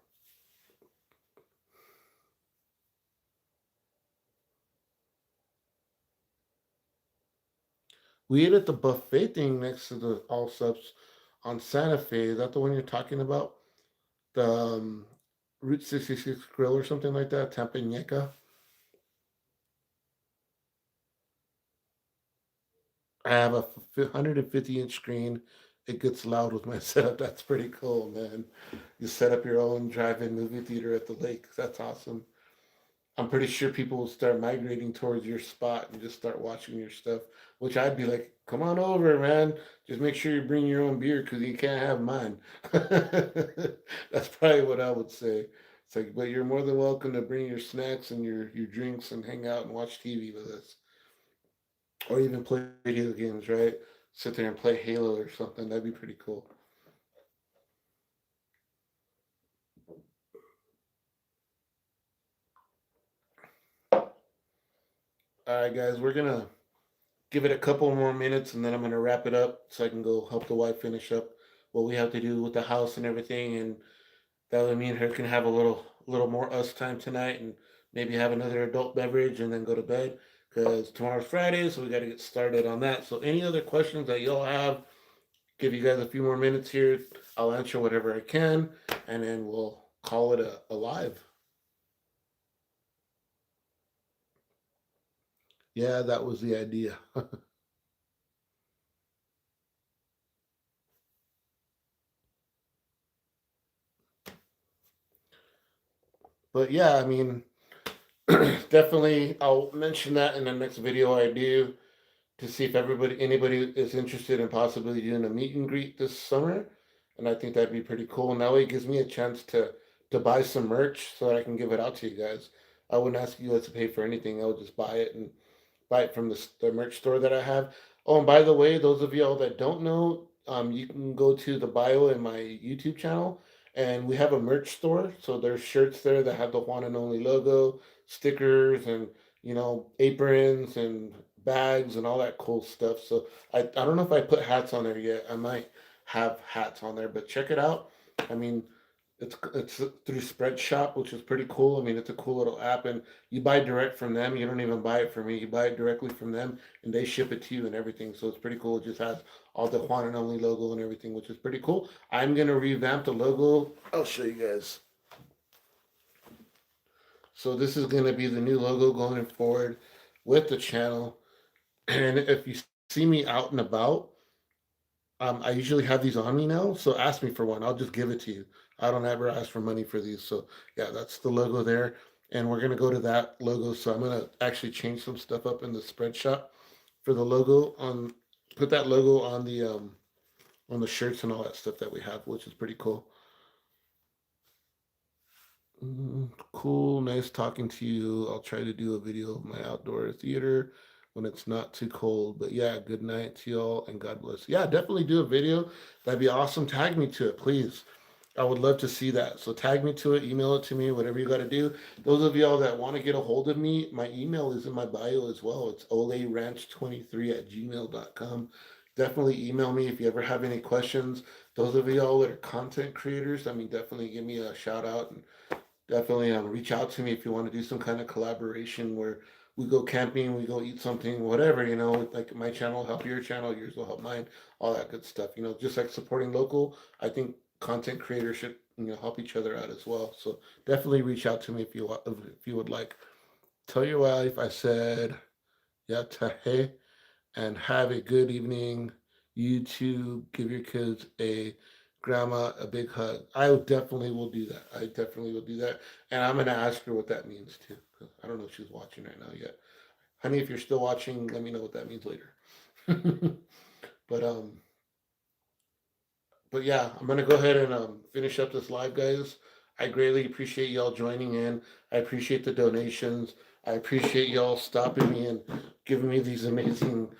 We ate at the buffet thing next to the all subs on Santa Fe. Is that the one you're talking about? The Route 66 Grill or something like that, Tampeñeca. I have a 150-inch screen. It gets loud with my setup. That's pretty cool, man. You set up your own drive-in movie theater at the lake. That's awesome. I'm pretty sure people will start migrating towards your spot and just start watching your stuff. Which I'd be like, come on over, man. Just make sure you bring your own beer because you can't have mine. That's probably what I would say. It's like, but you're more than welcome to bring your snacks and your drinks and hang out and watch TV with us, or even play video games. Right? Sit there and play Halo or something. That'd be pretty cool. All right, guys, we're gonna give it a couple more minutes and then I'm gonna wrap it up so I can go help the wife finish up what we have to do with the house and everything, and that way me and her can have a little more us time tonight and maybe have another adult beverage and then go to bed because tomorrow's Friday, so we got to get started on that. So any other questions that y'all have, give you guys a few more minutes here. I'll answer whatever I can, and then we'll call it a live. Yeah, that was the idea. But yeah, I mean, definitely, I'll mention that in the next video I do to see if anybody is interested in possibly doing a meet and greet this summer, and I think that'd be pretty cool. And that way, it gives me a chance to buy some merch so that I can give it out to you guys. I wouldn't ask you guys to pay for anything. I would just buy it from the merch store that I have. Oh, and by the way, those of y'all that don't know, you can go to the bio in my YouTube channel, and we have a merch store. So there's shirts there that have the One and Only logo, stickers, and aprons and bags and all that cool stuff. So I don't know if I put hats on there yet. I might have hats on there, but check it out. I mean, it's through Spreadshop, which is pretty cool. I mean, it's a cool little app, and you buy direct from them. You don't even buy it from me. You buy it directly from them, and they ship it to you and everything. So it's pretty cool. It just has all the Juan and Only logo and everything, which is pretty cool. I'm gonna revamp the logo. I'll show you guys. So this is gonna be the new logo going forward. with the channel. And if you see me out and about, I usually have these on me now, so ask me for one. I'll just give it to you. I don't ever ask for money for these. So yeah, that's the logo there, and we're gonna go to that logo. So I'm gonna actually change some stuff up in the spread shop for the logo on. Put that logo on the shirts and all that stuff that we have, which is pretty cool. Cool, nice talking to you. I'll try to do a video of my outdoor theater when it's not too cold. But yeah, good night to y'all and God bless. Yeah, definitely do a video. That'd be awesome. Tag me to it, please. I would love to see that. So tag me to it, email it to me, whatever you got to do. Those of y'all that want to get a hold of me, my email is in my bio as well. It's oleranch23@gmail.com. Definitely email me if you ever have any questions. Those of y'all that are content creators, I mean, definitely give me a shout out and definitely reach out to me if you want to do some kind of collaboration where we go camping, we go eat something, whatever, like my channel will help your channel, yours will help mine, all that good stuff. Just like supporting local, I think content creators should, help each other out as well. So definitely reach out to me if you would like. Tell your wife I said, yeah, tahe, and have a good evening. You too. Give your kids a grandma a big hug. I definitely will do that. I definitely will do that. And I'm gonna ask her what that means too. 'Cause I don't know if she's watching right now yet. Honey, if you're still watching, let me know what that means later. but but yeah, I'm gonna go ahead and finish up this live, guys. I greatly appreciate y'all joining in. I appreciate the donations. I appreciate y'all stopping me and giving me these amazing,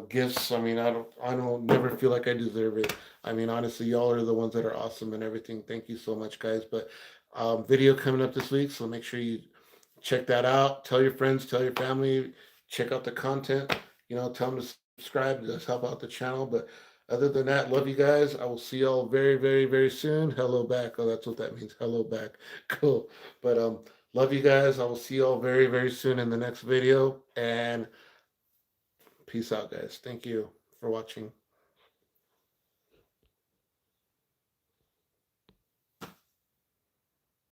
gifts. I mean, I don't never feel like I deserve it. I mean, honestly, y'all are the ones that are awesome and everything. Thank you so much, guys. But video coming up this week, so make sure you check that out. Tell your friends, tell your family, check out the content. Tell them to subscribe. Just help out the channel. But other than that, love you guys. I will see y'all very, very, very soon. Hello back. Oh, that's what that means. Hello back. Cool. But love you guys. I will see y'all very, very soon in the next video. And peace out, guys. Thank you for watching.